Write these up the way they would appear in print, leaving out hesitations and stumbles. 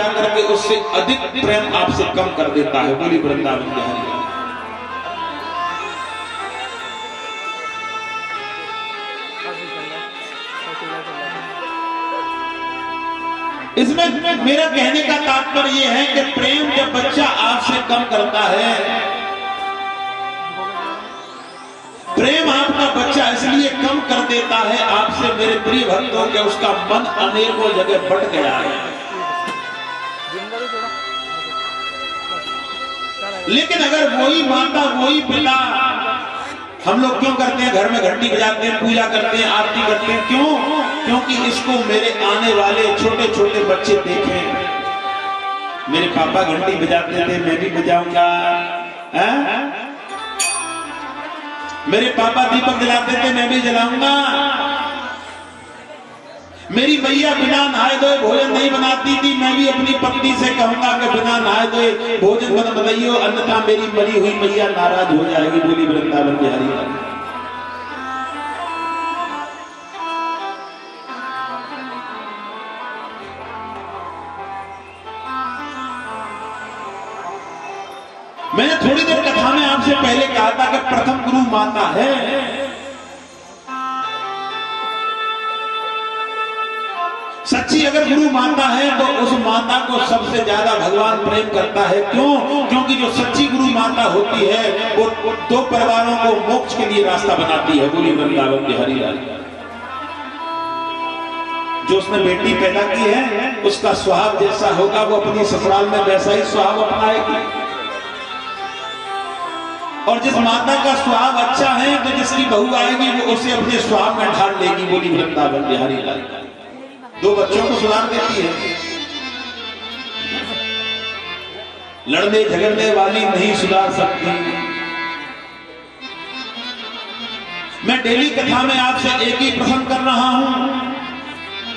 जाकर के उससे अधिक प्रेम आपसे कम कर देता है। बोली वृंदावन बिहारी। इसमें मेरा कहने का तात्पर्य यह है कि प्रेम जब बच्चा आपसे कम करता है, प्रेम आपका बच्चा इसलिए कम कर देता है आपसे मेरे प्रिय भक्तों के, उसका मन अनेकों जगह बढ़ गया है। लेकिन अगर वही माता वही पिता, हम लोग क्यों करते हैं घर में घंटी बजाते हैं, पूजा करते हैं, आरती करते हैं, क्यों? क्योंकि इसको मेरे आने वाले छोटे छोटे बच्चे देखें, मेरे पापा घंटी बजाते थे मैं भी बजाऊंगा, मेरे पापा दीपक जलाते थे मैं भी जलाऊंगा, मेरी मैया बिना नहाए धोए भोजन नहीं बनाती थी, मैं भी अपनी पत्नी से कहूंगा कि बिना नहाए धोए भोजन बनाइयो, अन्यथा मेरी मरी हुई मैया नाराज हो जाएगी। बोली वृंदावन बिहारी। मैंने थोड़ी देर कथा में आपसे पहले कहा था कि प्रथम गुरु माता है। सच्ची अगर गुरु माता है तो उस माता को सबसे ज्यादा भगवान प्रेम करता है। क्यों? क्योंकि जो सच्ची गुरु माता होती है वो दो परिवारों को मोक्ष के लिए रास्ता बनाती है। बोली वृंदावन बिहारी लाल। जो उसने बेटी पैदा की है उसका स्वभाव जैसा होगा वो अपनी ससुराल में वैसा ही स्वभाव अपनाएगी, और जिस माता का स्वभाव अच्छा है तो जिसकी बहू आएगी वो उसे अपने स्वभाव में ढाल लेगी। बोली वृंदावन बिहारी लाल। दो बच्चों को सुधार देती है, लड़ने झगड़ने वाली नहीं सुधार सकती। मैं डेली कथा में आपसे एक ही प्रसंग कर रहा हूं,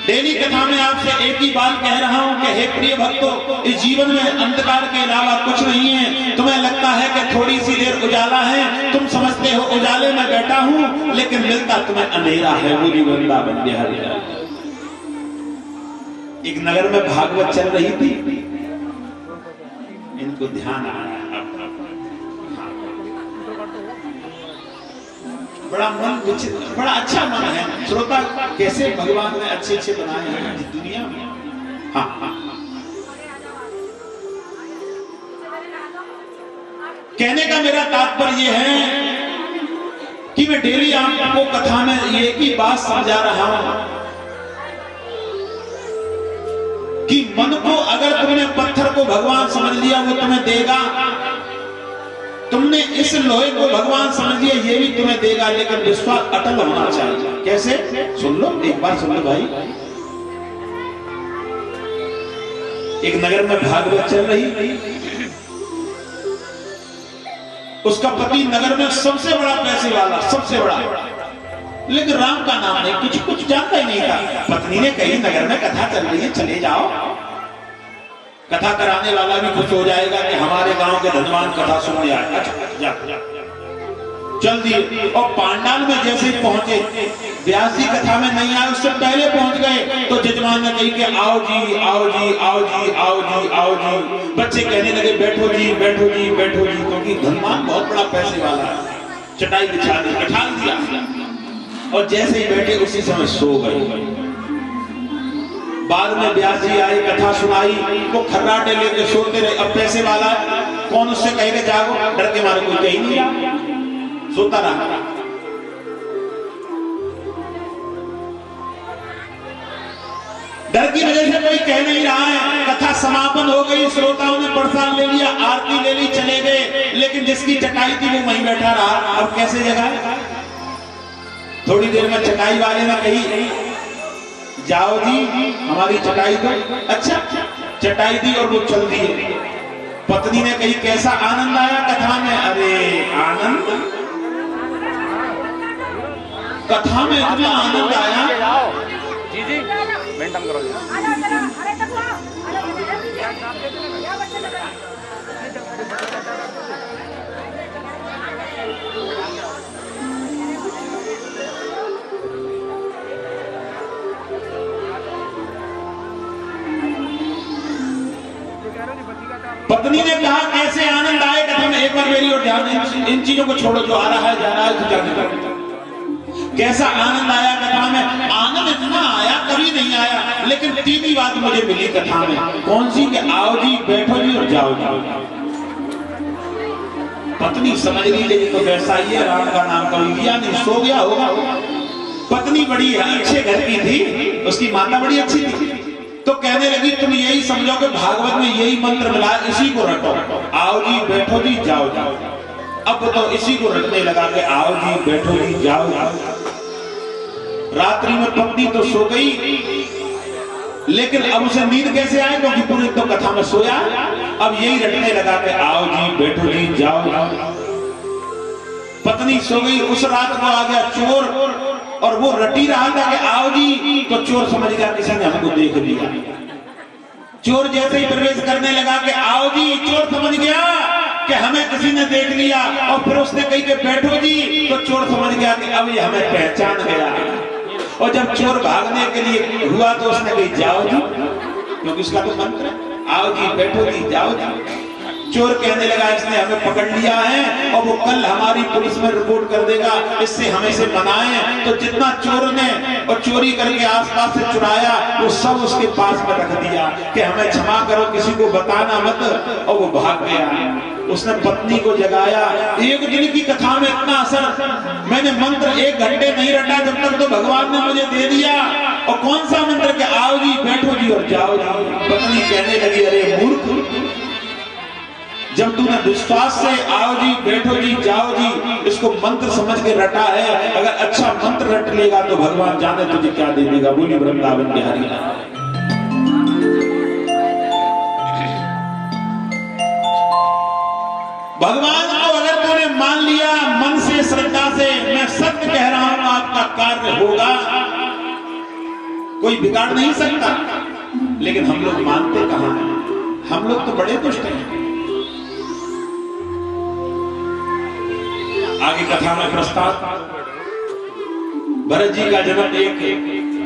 डेली कथा में आपसे एक ही बात कह रहा हूं कि हे प्रिय भक्तों, इस जीवन में अंधकार के अलावा कुछ नहीं है। तुम्हें लगता है कि थोड़ी सी देर उजाला है, तुम समझते हो उजाले में बैठा हूं, लेकिन मिलता तुम्हें अंधेरा है। बोली वृंदावन बिहारी। एक नगर में भागवत चल रही थी, इनको ध्यान आया, बड़ा मन विचित्र, बड़ा अच्छा मन है। श्रोता कैसे भगवान ने अच्छे अच्छे बनाए हैं इस दुनिया में। हाँ हाँ, कहने का मेरा तात्पर्य यह है कि मैं डेली आपको कथा में एक ही बात समझा रहा हूं कि मन को अगर तुमने पत्थर को भगवान समझ लिया वो तुम्हें देगा, तुमने इस लोहे को भगवान समझ लिया ये भी तुम्हें देगा, लेकिन विश्वास अटल होना चाहिए। कैसे? सुन लो, एक बार सुन लो भाई। एक नगर में भागवत चल रही, उसका पति नगर में सबसे बड़ा पैसे वाला, सबसे बड़ा, लेकिन राम का नाम नहीं, कुछ जानता ही नहीं था। पत्नी ने कही नगर में कथा चल रही है, चले जाओ, कथा कराने वाला भी खुश हो जाएगा कि हमारे गांव के धनवान कथा सुनने आए। अच्छा चल दिए, और पांडाल में जैसे ही पहुंचे, व्यास जी कथा में नहीं आए उससे पहले पहुंच गए, तो जजमान ने कही कि आओ जी आओ जी आओ जी आओ जी आओ जी। बच्चे कहने लगे बैठो जी बैठो जी बैठो जी, क्योंकि धनवान बहुत बड़ा पैसे वाला है। चटाई बिछा दी, बैठा दिया, और जैसे ही बैठे उसी समय सो गए। बाद में व्यास जी आए, कथा सुनाई, वो खर्राटे लेके सोते रहे। अब पैसे वाला कौन उससे कहेगा जागो, डर के मारे कोई कहीं नहीं, सोता रहा। डर की वजह से कोई कह नहीं रहा है। कथा समापन हो गई, श्रोताओं ने प्रसाद ले लिया, आरती ले ली, चले गए, लेकिन जिसकी चटाई थी वो वहीं बैठा रहा। अब कैसे जगाए? थोड़ी देर में चटाई वाले ने कही जाओ जी हमारी चटाई दो। अच्छा, चटाई दी और वो चल दिए। पत्नी ने कही कैसा आनंद आया कथा में? अरे आनंद, कथा में इतना आनंद आया। जी जी मेंटेन करो। पत्नी ने कहा कैसे आनंद आए कथा में, एक बार मेरी और ध्यान, इन चीजों को छोड़ो, जो आ रहा है जा रहा है तो जाने दो। कैसा आनंद आया कथा में, आनंद इतना आया कभी नहीं आया, लेकिन तीन ही बात मुझे मिली कथा में। कौन सी? कि आओ जी, बैठो जी और जाओ जी। पत्नी समझ गई लेकिन तो वैसा ही है, राम का नाम कभी लिया नहीं, सो गया होगा। पत्नी बड़ी अच्छे घर की थी, उसकी माता बड़ी अच्छी थी, तो कहने लगी तुम यही समझो कि भागवत में यही मंत्र मिला, इसी को रटो, आओ जी बैठो जी जाओ जाओ। अब तो इसी को रटने लगा कि आओ जी बैठो जी जाओ जाओ। रात्रि में पत्नी तो सो गई, लेकिन अब उसे नींद कैसे आए, क्योंकि पूरी तो कथा में सोया। अब यही रटने लगा कि आओ जी बैठो जी जाओ जाओ। पत्नी सो गई, उस रात को आ गया चोर, और वो रटी रहा था कि आओ जी, तो चोर समझ गया किसी ने हमको देख लिया। चोर जैसे ही प्रवेश करने लगा कि आओ जी, चोर समझ गया कि हमें किसी ने देख लिया, और फिर उसने कही कि बैठो जी, तो चोर समझ गया कि अब ये हमें पहचान गया। और जब चोर भागने के लिए हुआ तो उसने कही जाओ जी, क्योंकि उसका तो मंत्र है, आओ जी बैठो जी जाओ जी। चोर कहने लगा इसने हमें पकड़ लिया है और वो कल हमारी पुलिस में रिपोर्ट कर देगा, इससे हमें से मनाएं। तो जितना चोर ने और चोरी करके आसपास से चुराया वो सब उसके पास में रख दिया कि हमें क्षमा करो, किसी को बताना मत, और वो भाग गया। उसने पत्नी को जगाया। एक दिन की कथा में इतना असर, मैंने मंत्र 1 घंटे नहीं रटा जब तक तो भगवान ने मुझे दे दिया। और कौन सा मंत्र के आओ जी बैठो जी और जाओ जी। पत्नी कहने लगी अरे मूर्ख, जब तूने विश्वास से आओ जी बैठो जी जाओ जी इसको मंत्र समझ के रटा है, अगर अच्छा मंत्र रट लेगा तो भगवान जाने तुझे क्या दे देगा। बोली वृंदावन बिहारी। भगवान को अगर तूने मान लिया मन से श्रद्धा से, मैं सत्य कह रहा हूं आपका कार्य होगा, कोई बिगाड़ नहीं सकता। लेकिन हम लोग मानते कहां हैं, हम लोग तो बड़े दुष्ट हैं। आगे कथा में प्रस्ताव, भरत जी का जन्म एक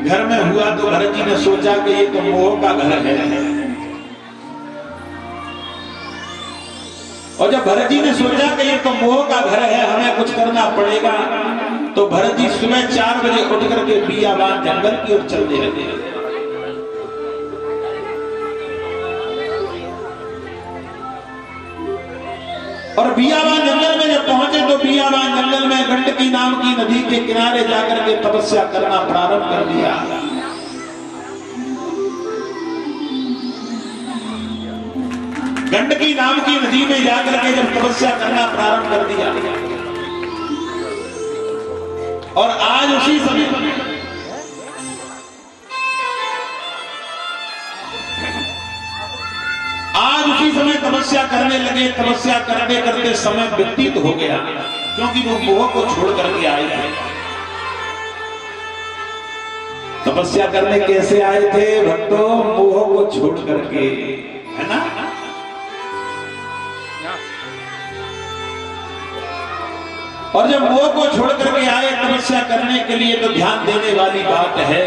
घर में हुआ तो भरत जी ने सोचा कि ये तो मोह का घर है। और जब भरत जी ने सोचा कि ये तो मोह का घर है, हमें कुछ करना पड़ेगा, तो भरत जी सुबह 4 बजे उठ करके बियाबान जंगल की ओर चलने लगे। और बियाबान जंगल में जब पहुंचे तो बियाबान जंगल में गंडकी नाम की नदी के किनारे जाकर के तपस्या करना प्रारंभ कर दिया। गंडकी नाम की नदी में जाकर के जब तपस्या करना प्रारंभ कर दिया, और आज उसी समय तपस्या करने लगे। तपस्या करते करते समय व्यतीत हो गया, क्योंकि वो मोह को छोड़ करके आए थे। तपस्या करने कैसे आए थे भक्तों? मोह को छोड़ करके, है ना। और जब मोह को छोड़ करके आए तपस्या करने के लिए, तो ध्यान देने वाली बात है,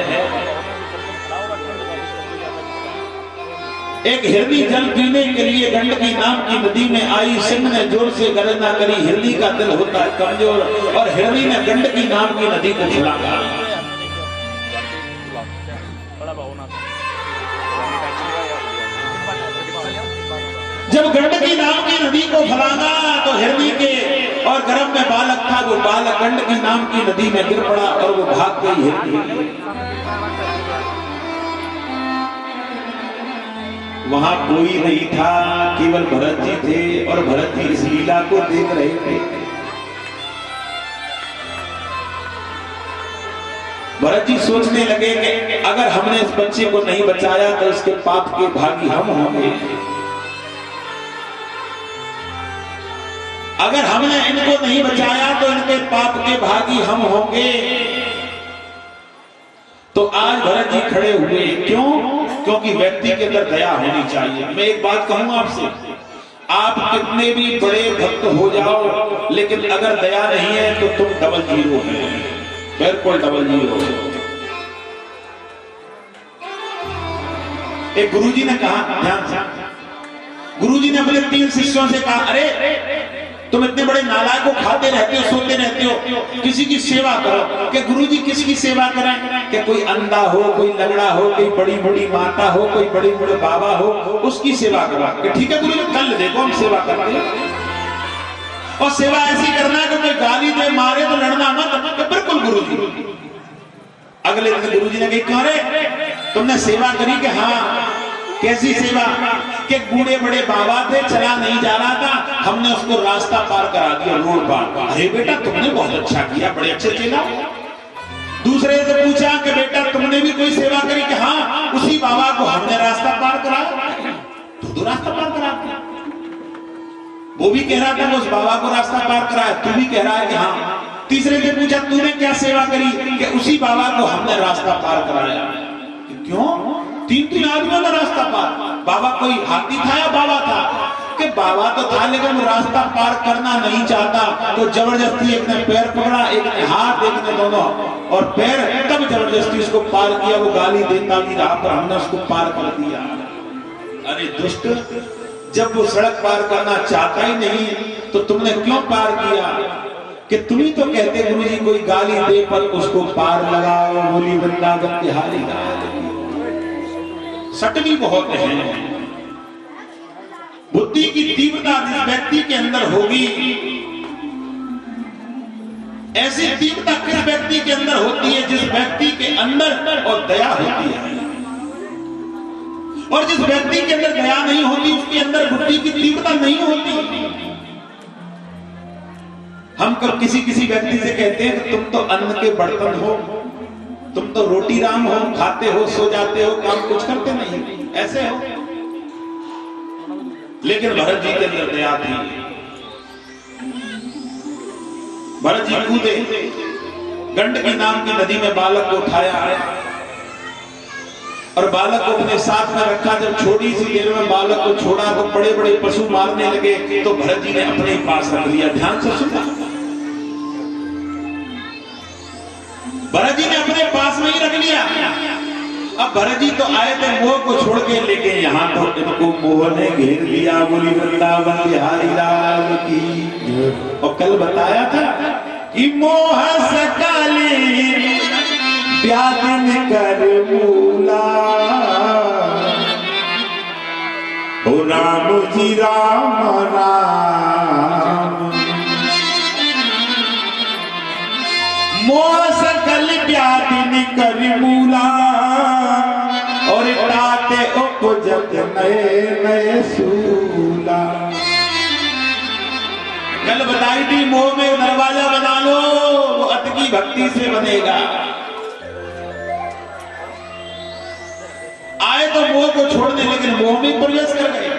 एक हिरनी जल पीने के लिए गंडकी नाम की नदी में आई। सिंह ने जोर से गर्जना करी, हिरनी का दिल होता है कमजोर, और हिरनी ने गंडकी नाम की नदी को छलांगा। जब गंडकी नाम की नदी को फलांगा तो हिरनी के और गर्भ में बालक था, वो बालक गंडकी नाम की नदी में गिर पड़ा और वो भाग गई हिरनी। वहां कोई नहीं था, केवल भरत जी थे, और भरत जी इस लीला को देख रहे थे। भरत जी सोचने लगे कि अगर हमने इस बच्चे को नहीं बचाया तो इसके पाप के भागी हम होंगे, अगर हमने इनको नहीं बचाया तो इनके पाप के भागी हम होंगे। तो आज भरत जी खड़े हुए, क्यों? क्योंकि व्यक्ति के अंदर दया होनी चाहिए। मैं एक बात कहूंगा आपसे, आप कितने भी बड़े भक्त हो जाओ, लेकिन अगर दया नहीं है तो तुम डबल जीरो हो, बिल्कुल डबल जीरो। एक गुरुजी ने कहा, ध्यान से, गुरुजी ने अपने 3 शिष्यों से कहा, अरे तुम इतने बड़े नालायक को, खाते रहते हो, सोते रहते हो, किसी की सेवा करो। कि गुरुजी किसकी सेवा करें? कि कोई अंधा हो, कोई लंगड़ा हो, कोई बड़ी बड़ी माता हो, कोई बड़ी बड़े बाबा हो, उसकी सेवा करो। कि ठीक है गुरुजी, कल देखो हम सेवा करते हैं। और सेवा ऐसी करना है कि कोई गाली दे, मारे तो लड़ना मत। बिल्कुल गुरुजी। अगले दिन गुरुजी ने कही, क्यों रे तुमने सेवा करी? कि हाँ। कैसी सेवा? कि बूढ़े बड़े बाबा थे, चला नहीं जा रहा था, हमने उसको रास्ता पार करा दिया, रोड पार। अरे बेटा तुमने बहुत अच्छा किया, बड़े अच्छे चेला। दूसरे से पूछा कि बेटा तुमने भी कोई सेवा करी? कि हाँ, उसी बाबा को हमने रास्ता पार कराया। तो रास्ता पार करा दिया। वो भी कह रहा था कि उस बाबा को रास्ता पार कराया, तू भी कह रहा है कि हाँ। तीसरे से पूछा, तूने क्या सेवा करी? कि उसी बाबा को हमने रास्ता पार कराया। क्यों? 3 आदमियों का रास्ता पार। बाबा कोई हाथी था या बाबा था? कि बाबा तो था, लेकिन वो रास्ता पार करना नहीं चाहता, तो जबरदस्ती एक ने पैर पकड़ा, एक ने हाथ, एक ने दोनों और पैर, तब जबरदस्ती उसको पार किया। वो गाली देता भी रहा, पर हमने उसको पार कर दिया। अरे दुष्ट, जब वो सड़क पार करना चाहता ही नहीं तो तुमने क्यों पार किया? कि तुम ही तो कहते गुरुजी कोई गाली दे पर उसको पार लगाओ, बोली वृंदावन बिहारी लाल। सट भी बहुत है। बुद्धि की तीव्रता जिस व्यक्ति के अंदर होगी, ऐसी तीव्रता किस व्यक्ति के अंदर होती है? जिस व्यक्ति के अंदर और दया होती है। और जिस व्यक्ति के अंदर दया नहीं होती, उसके अंदर बुद्धि की तीव्रता नहीं होती। हम कब किसी व्यक्ति से कहते हैं कि तुम तो अन्न के बर्तन हो, तुम तो रोटी राम हो, खाते हो, सो जाते हो, काम कुछ करते नहीं, ऐसे हो। लेकिन भरत जी के अंदर दया थी। भरत जी कूदे, गंडकी नाम की नदी में बालक को उठाया और बालक को अपने साथ में रखा। जब छोटी सी देर में बालक को छोड़ा तो बड़े बड़े पशु मारने लगे, तो भरत जी ने अपने ही पास रख लिया। ध्यान से सुना, भरत जी ने अपने पास में ही रख लिया। अब भरत जी तो आए थे मोह को छोड़ के, लेके यहाँ तो इनको मोह ने घेर लिया। बोली वृंदावन बिहारी लाल की। और कल बताया था कि मोह सकाली व्याधिन कर मूला, ओ राम जी राम राम। मोह सकल व्याधिन कर मूला, और ताते उपजत नए नए सूला। कल बताई थी मोह में दरवाजा बना लो, वो अत की भक्ति से बनेगा। आए तो मोह को छोड़ने, लेकिन मोह में प्रवेश कर गए।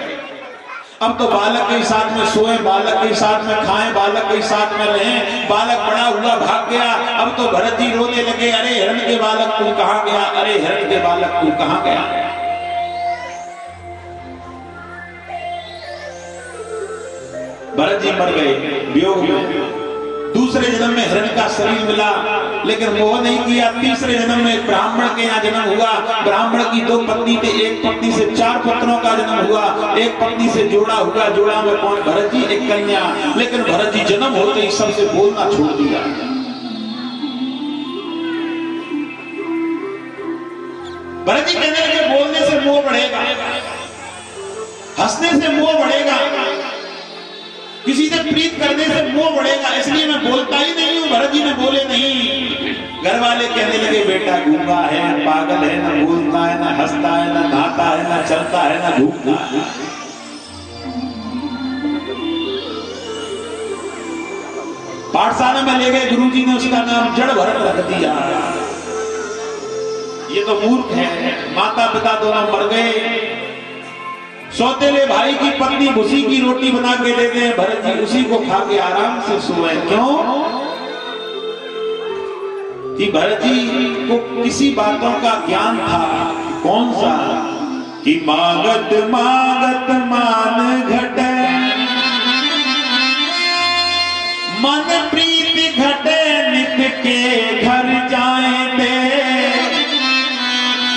अब तो बालक के साथ में सोए, बालक के साथ में खाएं, बालक के साथ में रहें। बालक बड़ा हुआ भाग गया। अब तो भरत जी रोने लगे, अरे हिरण के बालक तू कहां गया? अरे हिरण के बालक तू कहां गया? भरत जी मर गए वियोग में। दूसरे जन्म में हिरण का शरीर मिला, लेकिन मोह नहीं किया। तीसरे जन्म में ब्राह्मण के यहाँ जन्म हुआ। ब्राह्मण की 2 पत्नी थे, एक पत्नी से 4 पुत्रों का जन्म हुआ। एक पत्नी से जोड़ा हुआ, जोड़ा में कौन? भरत जी, एक कन्या। लेकिन भरत जी जन्म होते ही सबसे बोलना छोड़ दिया। भरत जी कहने लगे बोलने से मोह बढ़ेगा, हंसने से मोह बढ़ेगा, किसी से प्रीत करने से मोह बढ़ेगा, इसलिए मैं बोलता ही नहीं हूं। भरत जी ने बोले नहीं। घर वाले कहने लगे बेटा गूंगा है, पागल है, ना बोलता है, ना हंसता है, ना नहाता है, ना चलता है, ना घूमता है। पाठशाला में ले गए, गुरुजी ने उसका नाम जड़ भरत रख दिया। ये तो मूर्ख है। माता पिता दोनों मर गए। सौतेले भाई की पत्नी भूसी की रोटी बना के देते हैं, भरत जी उसी को खा के आराम से सोए। क्यों? कि भरत जी को किसी बातों का ज्ञान था। कौन सा? कि मागत मागत मान घटे, मन प्रीति घटे, नित के घर जाए दे,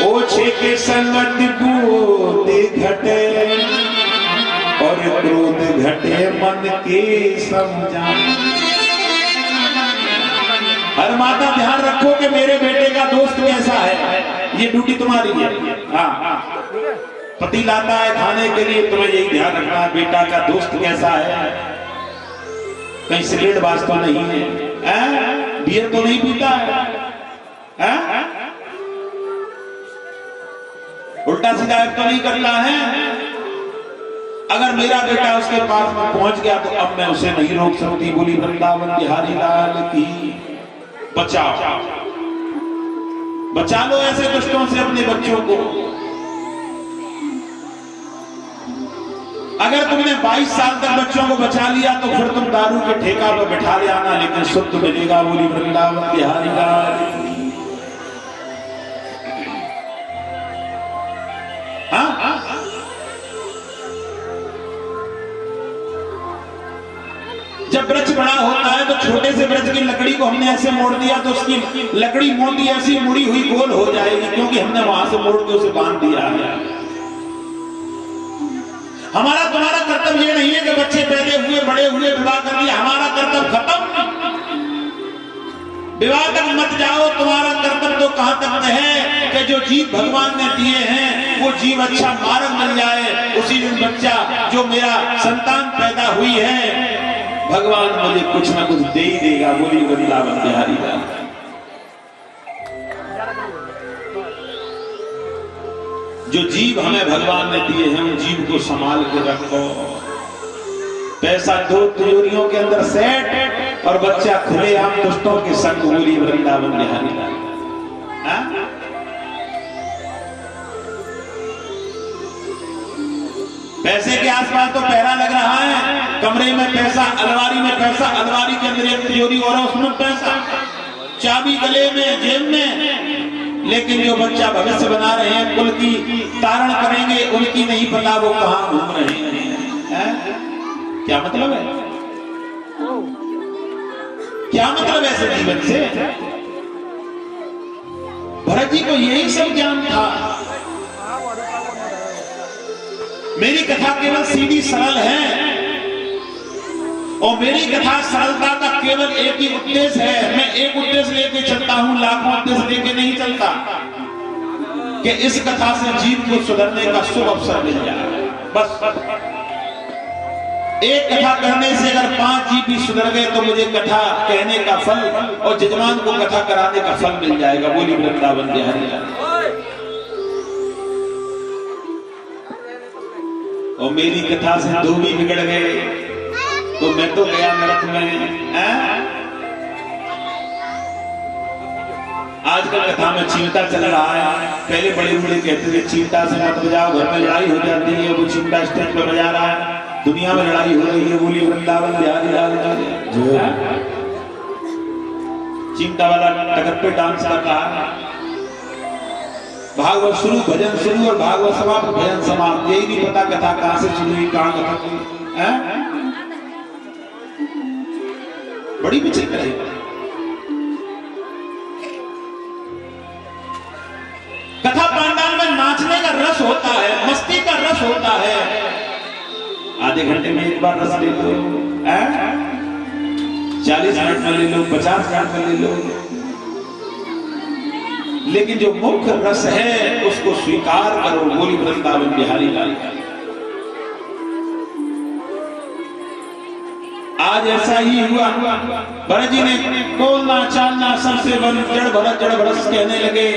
ओछे के संगत बूंद घटे। समझा। हर माता ध्यान रखो कि मेरे बेटे का दोस्त कैसा है, ये ड्यूटी तुम्हारी है। हाँ, पति लाता है खाने के लिए, तुम्हें यही ध्यान रखना है बेटा का दोस्त कैसा है, कहीं सिगरेट बाज तो नहीं है, बियर तो नहीं पीता है, उल्टा सीधा तो नहीं करता है। अगर मेरा बेटा उसके पास में पहुंच गया तो अब मैं उसे नहीं रोक सकती। बोली वृंदावन बिहारी लाल की। बचाओ, बचा लो ऐसे दुष्टों से अपने बच्चों को। अगर तुमने 22 साल तक बच्चों को बचा लिया तो फिर तुम दारू के ठेका पर बैठा ले आना, लेकिन शुद्ध मिलेगा। बोली वृंदावन बिहारी लाल की। हाँ, जब वृक्ष बड़ा होता है तो छोटे से वृक्ष की लकड़ी को हमने ऐसे मोड़ दिया तो उसकी लकड़ी मोटी ऐसी मुड़ी हुई गोल हो जाएगी, क्योंकि हमने वहां से मोड़ के उसे बांध दिया है। हमारा तुम्हारा कर्तव्य ये नहीं है कि बच्चे पैदा हुए बड़े हुए विवाह कर दिया, हमारा कर्तव्य खत्म। विवाह तक मत जाओ, तुम्हारा कर्तव्य तो कहां तक है कि जो जीव भगवान ने दिए हैं वो जीव अच्छा मार्ग मिल जाए। उसी दिन बच्चा जो मेरा संतान पैदा हुई है भगवान मुझे कुछ ना कुछ दे ही देगा। बोली वृंदावन बिहारी लाल। जो जीव हमें भगवान ने दिए हैं उन जीव को संभाल के रखो। पैसा दो तिजोरियों के अंदर सेट और बच्चा खुलेआम दुष्टों के संग। बोली वृंदावन बिहारी लाल। पैसे के आसपास तो पहरा लग रहा है, कमरे में पैसा, अलमारी में पैसा, अलमारी के अंदर एक तिजोरी और उसमें पैसा, चाबी गले में, जेब में। लेकिन जो बच्चा भविष्य बना रहे हैं, कुल की तारण करेंगे, उनकी नहीं पता वो कहां घूम रहे हैं। क्या मतलब है, क्या मतलब ऐसे जीवन से? भरत जी को यही सब ज्ञान था। मेरी कथा केवल सीधी सरल है और मेरी कथा सरलता का केवल एक ही उद्देश्य है। मैं एक उद्देश्य लेके चलता हूं, लाखों उद्देश्य लेके नहीं चलता, कि इस कथा से जीव को सुधरने का शुभ अवसर मिल जाए। बस एक कथा करने से अगर 5 जीव भी सुधर गए तो मुझे कथा कहने का फल और जजमान को कथा कराने का फल मिल जाएगा। बोली वृंदावन बिहारी लाल। और मेरी कथा से 2 भी बिगड़ गए तो मैं तो गया नरक में। आजकल कथा में चिमटा चल रहा है। पहले बड़े बूढ़े कहते थे चिमटा से मत बजाओ, घर में लड़ाई हो जाती है। वो चिमटा स्टेज पर बजा रहा है, दुनिया में लड़ाई हो रही है। बोली वृंदावन बिहारी लाल। चिमटा वाला टकट पे डांस कर रहा है। भागवत शुरू, भजन शुरू और भागवत समाप्त, भजन समाप्त। यही नहीं पता कथा कहां से शुरू हुई, कहां खत्म हुई। बड़ी विचित्र है। कथा पांडाल में नाचने का रस होता है, मस्ती का रस होता है। आधे घंटे में एक बार रस ले लो, 40 मिनट में ले लो, 50 मिनट में ले लो, लेकिन जो मुख्य रस है उसको स्वीकार करो। बोली वृंदावन बिहारी लाल। आज ऐसा ही हुआ। भरत जी ने बोलना चालना सबसे जड़ भरत जड़ भरत कहने लगे।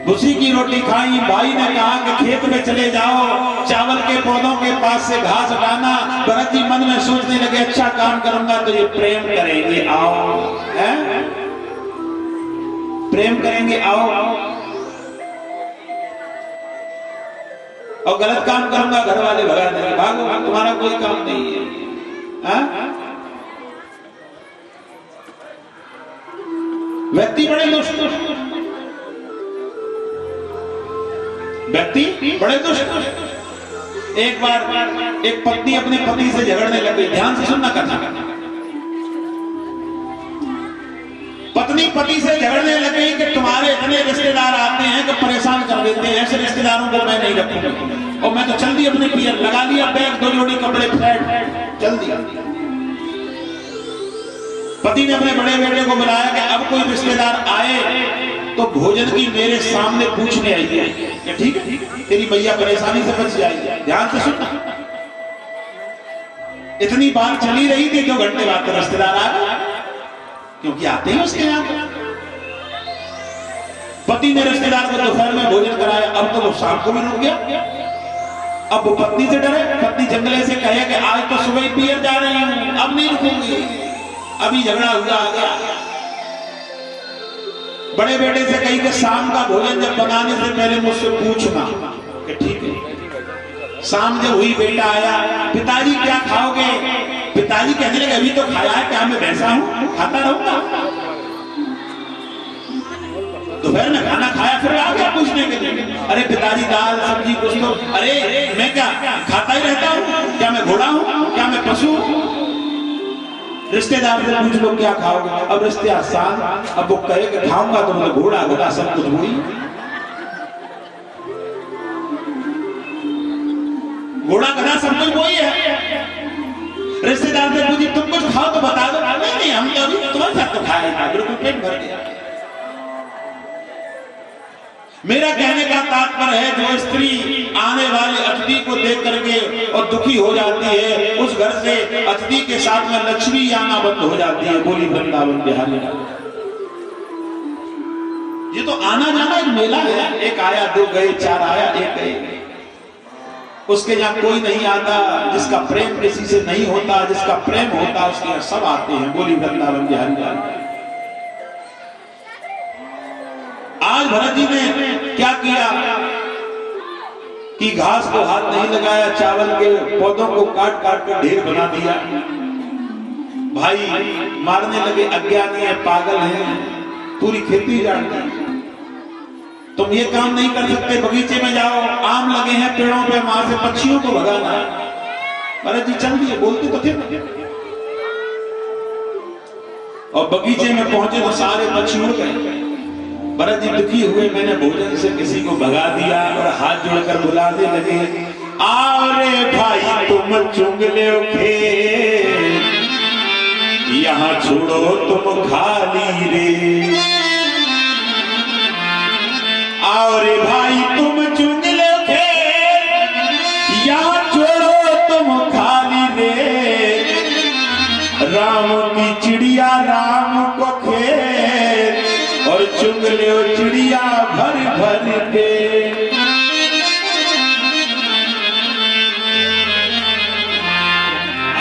भूसी की रोटी खाई। भाई ने कहा कि खेत में चले जाओ, चावल के पौधों के पास से घास हटाना। भरत जी मन में सोचने लगे अच्छा काम करूंगा तो ये प्रेम करेंगे, आओ है? प्रेम करेंगे, आओ। और गलत काम करूंगा घर वाले भगा देंगे, भागो, तुम्हारा कोई काम नहीं है। व्यक्ति बड़े दुष्ट, व्यक्ति बड़े दुष्ट। एक बार एक पत्नी अपने पति से झगड़ने लग गई। ध्यान से सुनना कथा। पत्नी पति से झगड़ने लग गई कि तुम्हारे इतने रिश्तेदार आते हैं कि परेशान कर देते हैं, ऐसे रिश्तेदारों को मैं नहीं रखूंगा। और मैं तो चल दी अपने पियर, लगा लिया बैग, 2 जोड़ी कपड़े, फ्लैट चल दिया। पति ने अपने बड़े बेटे को बुलाया कि अब कोई रिश्तेदार आए तो भोजन की मेरे सामने पूछने आई है कि ठीक है तेरी मैया परेशानी से बच जाएगी, ध्यान से सुनना। इतनी बात चली रही थी, 2 घंटे बाद तो रिश्तेदार आ गए, क्योंकि आते ही उसके यहाँ। पति ने रिश्तेदार को दोपहर में भोजन कराया, अब तो वो शाम को भी रुक गया। अब वो पत्नी से डरे, पत्नी जंगले से कहे कि आज तो सुबह ही पियर जा रही हूं, अब नहीं रुकूंगी, अभी झगड़ा हुआ आ गया। बड़े बेटे से कही कि शाम का भोजन जब बनाने से पहले मुझसे पूछना कि ठीक है। शाम जब हुई, बेटा आया, पिताजी क्या खाओगे? पिताजी कहने लगे अभी तो खाया है, क्या मैं वैसा हूं, खाता रहूंगा। दोपहर में खाना खाया, फिर आ गया पूछने के लिए, अरे पिताजी दाल सब्जी कुछ तो। अरे मैं क्या खाता ही रहता हूं? क्या मैं घोड़ा हूं? क्या मैं पशु हूं? रिश्तेदार से पूछ लो क्या खाओगे? अब रिश्तेदार साथ, अब वो कहे कि खाऊंगा तो मतलब घोड़ा घोड़ा सब कुछ वही, घोड़ा गधा सब कुछ वही है। रिश्तेदार से पूछी तुम कुछ खाओ तो बता दो। नहीं हम तो अभी तुम्हारे साथ तो खाया था, बिल्कुल पेट भर गया। मेरा कहने का तात्पर्य है जो स्त्री आने वाले अतिथि को देख करके और दुखी हो जाती है, उस घर से अतिथि के साथ में लक्ष्मी आना बंद हो जाती है। बोली वृंदावन बिहारी। ये तो आना जाना एक मेला है, एक आया 2 गए, 4 आया 1 गए। उसके यहाँ कोई नहीं आता, जिसका प्रेम किसी से नहीं होता, जिसका प्रेम होता उसके यहाँ सब आते हैं। बोली वृंदावन बिहारी। आज भरत जी ने क्या किया कि घास को हाथ नहीं लगाया, चावल के पौधों को काट काट कर ढेर बना दिया। भाई मारने लगे, अज्ञानी है, पागल है, पूरी खेती जान दी। तुम ये काम नहीं कर सकते, बगीचे में जाओ, आम लगे हैं पेड़ों पे, वहां से पक्षियों को भगाना। भरत जी चल दिए, बोलते तो थे। और बगीचे में पहुंचे तो सारे पक्षी उड़ गए। भरत जी दुखी हुए, मैंने भोजन से किसी को भगा दिया, और हाथ जोड़कर बुलाने लगे, आओ रे भाई तुम चुग ले खेत, यहाँ छोड़ो तुम खाली रे। आओ रे भाई तुम चुग ले खेत, यहाँ छोड़ो तुम खाली रे। राम की चिड़िया राम को खेत, और चुग ले चिड़िया भर भर के।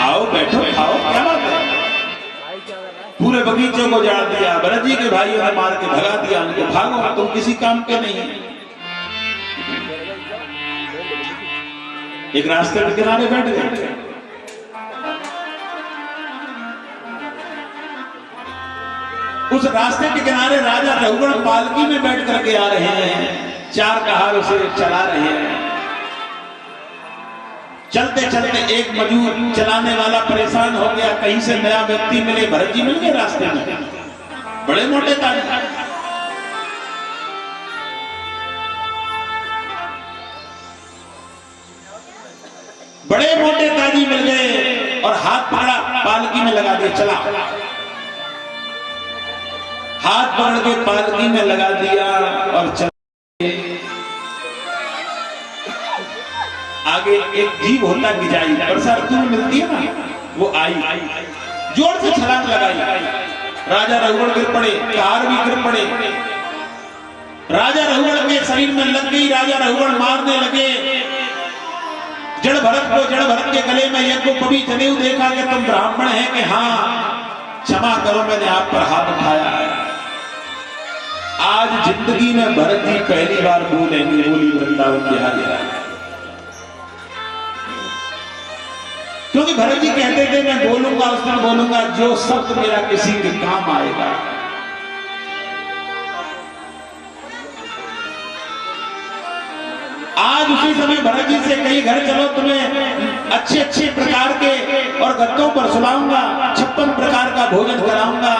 आओ बैठो खाओ, क्या बात है। पूरे बगीचे को जाड़ दिया। भरत जी के भाइयों ने मार के भगा दिया उनको, भागो तुम किसी काम के नहीं। एक रास्ते के किनारे बैठ गए। उस रास्ते के किनारे राजा रघुगण पालकी में बैठ करके आ रहे हैं, 4 कहार उसे चला रहे हैं। चलते चलते एक मजूर चलाने वाला परेशान हो गया, कहीं से नया व्यक्ति मिले। भरत जी मिल गए रास्ते में, बड़े मोटे ताज, बड़े मोटे ताजी मिल गए और हाथ पकड़ा, पालकी में लगा दिया, चला। हाथ पकड़ के पालकी में लगा दिया और चल। आगे एक जीव होता गिजाई, वर्षा ऋतु में मिलती है ना, वो आई, जोर से छलांग लगाई। राजा रघुगण गिर पड़े, कार भी गिर पड़े। राजा रघुगण के शरीर में लग गई, राजा रघुगण मारने लगे। जड़ भरत के गले में यज्ञोपवी जनेऊ देखा कि तुम ब्राह्मण हैं कि हाँ, क्षमा करो मैंने आप पर हाथ उठाया है। आज जिंदगी में भरत जी पहली बार बोलेंगे, बोली वृंदावन बिहारी। क्योंकि भरत जी कहते थे मैं बोलूंगा उस दिन बोलूंगा जो शब्द मेरा किसी के काम आएगा। आज उसी समय भरत जी से कहीं घर चलो, तुम्हें अच्छे अच्छे प्रकार के और गद्दों पर सुलाऊंगा, 56 प्रकार का भोजन कराऊंगा,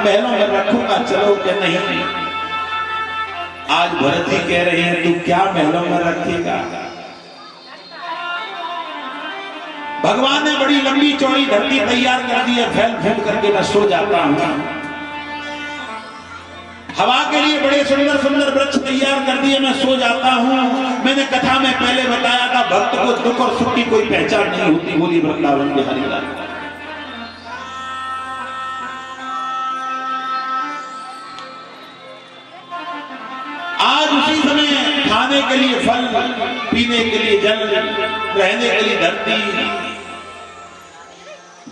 महलों में रखूंगा, चलो क्या नहीं। आज भरत जी कह रहे हैं तू क्या महलों में रखेगा। भगवान ने बड़ी लंबी चौड़ी धरती तैयार कर दी है, फैल फैल करके मैं सो जाता हूं। हवा के लिए बड़े सुंदर सुंदर वृक्ष तैयार कर दिए, मैं सो जाता हूं। मैंने कथा में पहले बताया था, भक्त को दुख और सुख की कोई पहचान नहीं होती। बोली वृंदावन बिहारी लाल। आज उसी समय खाने के लिए फल, पीने के लिए जल, रहने के लिए धरती,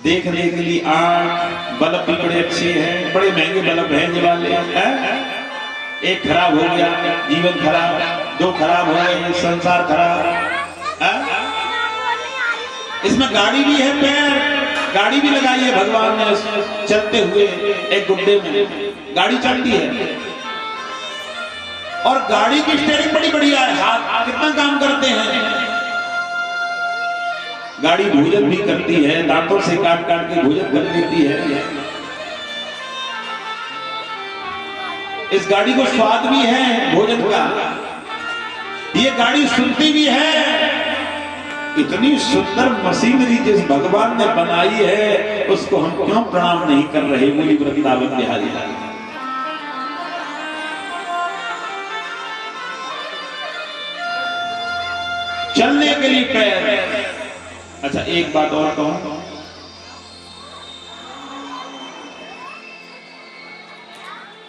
देखने के लिए आंख, बल्ब भी बड़े अच्छे हैं, बड़े महंगे बल्ब हैं ये वाले हैं। एक खराब हो गया, जीवन खराब, दो खराब हो गए, संसार खराब। इसमें गाड़ी भी है, पैर गाड़ी भी लगाई है भगवान ने चलते हुए। एक गुड्डे में गाड़ी चलती है और गाड़ी की स्टीयरिंग बड़ी बढ़िया है, हाथ कितना काम करते हैं। गाड़ी भोजन भी करती है, दांतों से काट काट के भोजन कर देती है। इस गाड़ी को स्वाद भी है भोजन का। ये गाड़ी सुनती भी है। इतनी सुंदर मशीनरी जिस भगवान ने बनाई है, उसको हम क्यों प्रणाम नहीं कर रहे। बोली वृंदावन बिहारी लाल। चलने के लिए पैर। अच्छा एक बात और कहूं,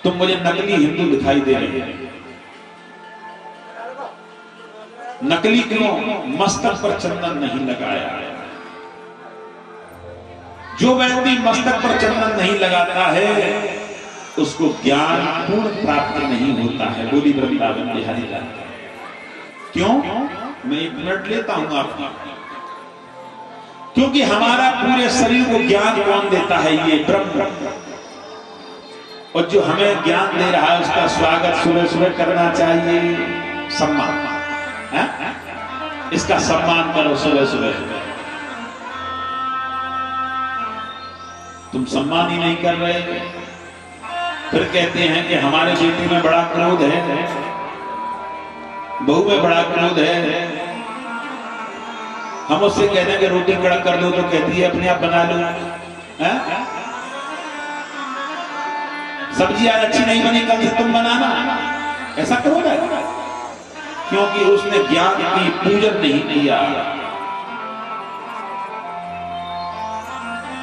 तुम मुझे नकली हिंदू दिखाई दे रहे हैं। नकली क्यों? मस्तक पर चंदन नहीं लगाया। जो व्यक्ति मस्तक पर चंदन नहीं लगाता है, उसको ज्ञान पूर्ण प्राप्त नहीं होता है। बोली वृंदावन बिहारी लाल। क्यों? मैं 1 मिनट लेता हूं आपका। क्योंकि हमारा पूरे शरीर को ज्ञान कौन देता है? ये ब्रह्म। और जो हमें ज्ञान दे रहा है, उसका स्वागत सुबह सुबह करना चाहिए। सम्मान है? इसका सम्मान करो सुबह सुबह। तुम सम्मान ही नहीं कर रहे, फिर कहते हैं कि हमारे बेटे में बड़ा क्रोध है, बहू में बड़ा क्रोध है। हम उससे कहते हैं कि रोटी कड़क कर दो, तो कहती है अपने आप बना लो। सब्जी आज अच्छी नहीं बनी, कल से तुम बनाना। ऐसा करोगे? क्योंकि उसने ज्ञान की पूजन नहीं किया।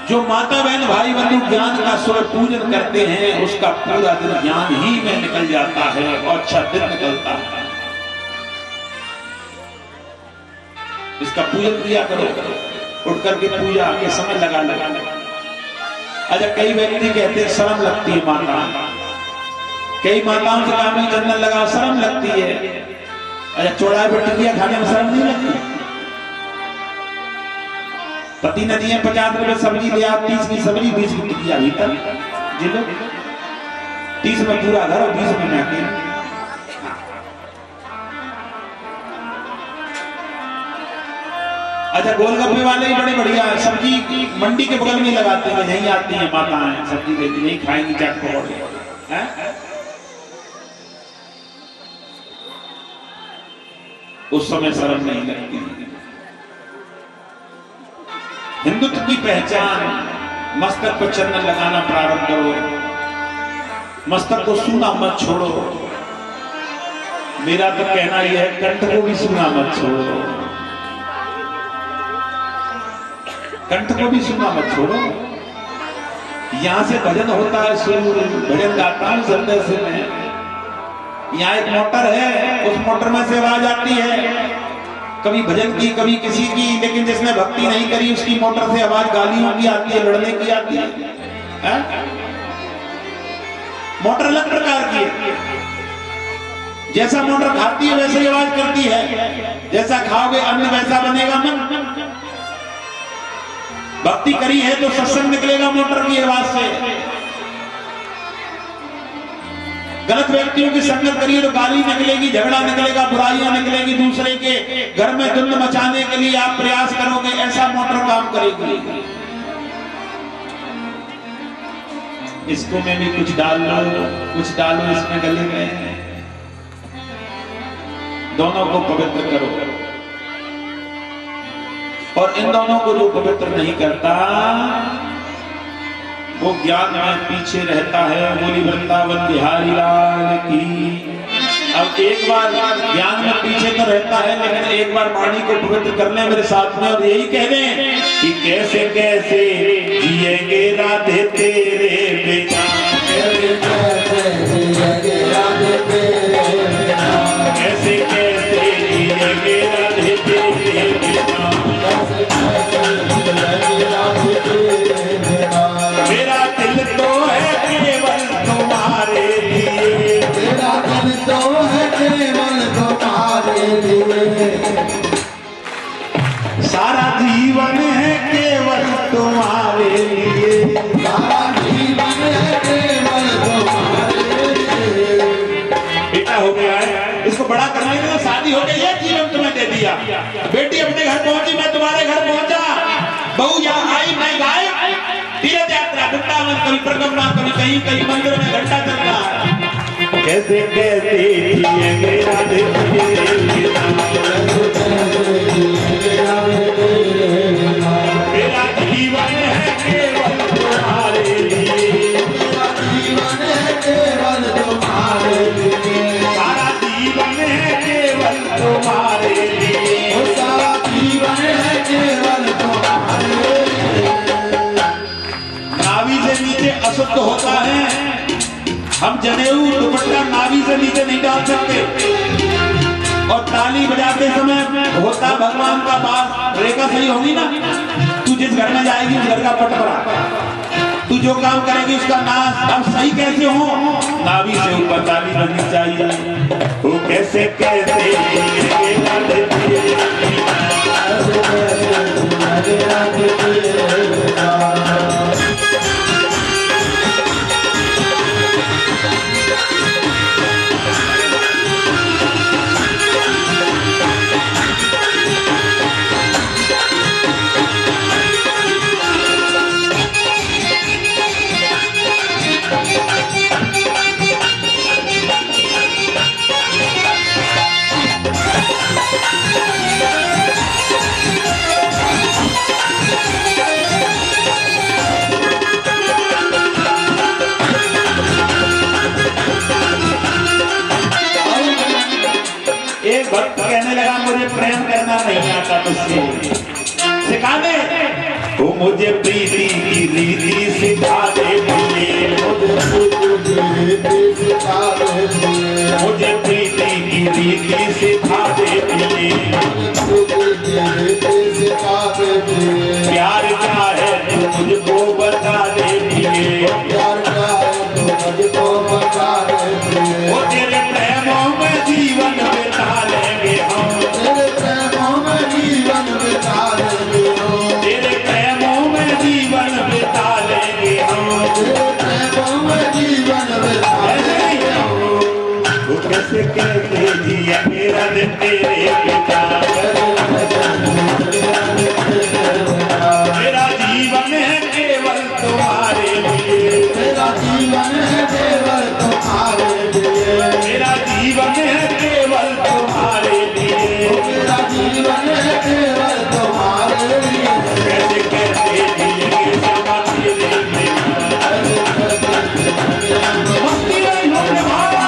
जो माता बहन भाई बंधु ज्ञान का सुबह पूजन करते हैं, उसका पूरा दिन ज्ञान ही में निकल जाता है और अच्छा दिन निकलता है। इसका पूजन किया करो, उठ करके पूजा के समय लगा लगा। अच्छा कई व्यक्ति कहते हैं शर्म लगती है माता। कई माताओं से कहा चंदन लगा, शर्म लगती है। अच्छा चौड़ाई पर टिकिया खाने में शर्म नहीं लगती? पति ने दिए 50 रुपए सब्जी ले आ, 30 की सब्जी 20 की टिकिया भीतर जिलो। 30 में पूरा घर और 20 में मैं। अच्छा गोलगप्पे वाले ही बड़े बढ़िया सब्जी मंडी के बगल में लगाते हैं, यहीं आती है माताएं सब्जी देती, यहीं खाएंगी चाट पकौड़े। उस समय शर्म नहीं लगती। हिंदुत्व की पहचान, मस्तक पर चंदन लगाना प्रारंभ करो, मस्तक को सूना मत छोड़ो। मेरा तो कहना यह है, कंठ को भी सूना मत छोड़ो, कंठ को भी सुना मत छोड़ो। यहां से भजन होता है, भजन गाता हूं हृदय से मैं। यहाँ एक मोटर है, उस मोटर में से आवाज आती है, कभी भजन की कभी किसी की। लेकिन जिसने भक्ति नहीं करी, उसकी मोटर से आवाज गालियों की आती है, लड़ने की आती है। मोटर अलग प्रकार की है। जैसा मोटर खाती है वैसे ही आवाज करती है। जैसा खाओगे अन्न वैसा बनेगा मन। भक्ति करी है तो सत्संग निकलेगा मोटर की आवाज से। गलत व्यक्तियों की संगत करिए तो गाली निकलेगी, झगड़ा निकलेगा, बुराइयां निकलेगी। दूसरे के घर में धुंध मचाने के लिए आप प्रयास करोगे, ऐसा मोटर काम करेगी। इसको में भी कुछ डाल लो, कुछ डालो इसमें गले में, दोनों को पवित्र करो। और इन दोनों को जो पवित्र नहीं करता वो ज्ञान में पीछे रहता है। बोली वृंदावन बिहारी लाल की। अब एक बार ज्ञान में पीछे तो रहता है, लेकिन एक बार वाणी को पवित्र कर ले मेरे साथ में और यही कह दें कि कैसे कैसे जिएंगे राधे तेरे बिना, कैसे कैसे जिएंगे राधे तेरे बिना, मेरा दिल तो है केवल तुम्हारे लिए, मेरा दिल तो है केवल तुम्हारे लिए, सारा जीवन है केवल तुम्हारे लिए, सारा जीवन है केवल तुम्हारे लिए। बेटा हो गया है, इसको बड़ा करने के लिए शादी हो गई है, जीवन तुम्हें दे दिया। बेटी अपने घर पहुंची, मैं तुम्हारे घर पहुंचा, बहू यहाँ आई, मैं गाय, तीर्थ यात्रा वृंदावन, कभी परिक्रमा, कभी कहीं कहीं मंदिर में घंटा चल रहा है। कैसे कैसे जिएंगे राधे तेरे बिना, मेरा जीवन है केवल तुम्हारे लिए, मेरा जीवन है केवल तुम्हारे लिए, सारा जीवन है केवल तुम्हारे लिए, सारा जीवन है केवल तुम्हारे लिए। नाभि से नीचे अशुद्ध होता है, हम जनेऊ दुपट्टा नाभि से नीचे नहीं डाल सकते, और ताली बजाते समय होता भगवान का पास रेखा सही होगी ना। तू जिस घर में जाएगी उस घर का पटपरा, तू जो काम करेगी उसका नाश, अब सही कैसे हो, नाभि से ऊपर ताली बननी चाहिए। वो कैसे कैसे जिएंगे राधे तेरे बिना, भक्त कहने लगा मुझे प्रेम करना नहीं आता तुझसे, सिखा दे। वो मुझे प्रीति की रीति सिखा दे प्रिय, मुझे प्रीति की रीति सिखा दे प्रिय, प्यार क्या है तू मुझको बता दे प्रिय, वो तेरे प्रेमों में जीवन बिता लेंगे हम, तेरे प्रेमों में जीवन बिता लेंगे हम, तेरे प्रेमों में जीवन बिता लेंगे हम, तेरे प्रेमों में जीवन बिता लेंगे हम। वो कैसे कैसे जिएंगे राधे तेरे बिना, मेरा जीवन है केवल तुम्हारे लिए, मेरा जीवन है केवल तुम्हारे लिए, मेरा जीवन है केवल तुम्हारे लिए, मेरा जीवन है केवल तुम्हारे लिए। कैसे कैसे जिएंगे श्यामा तेरे बिना, मस्ती में होने वाले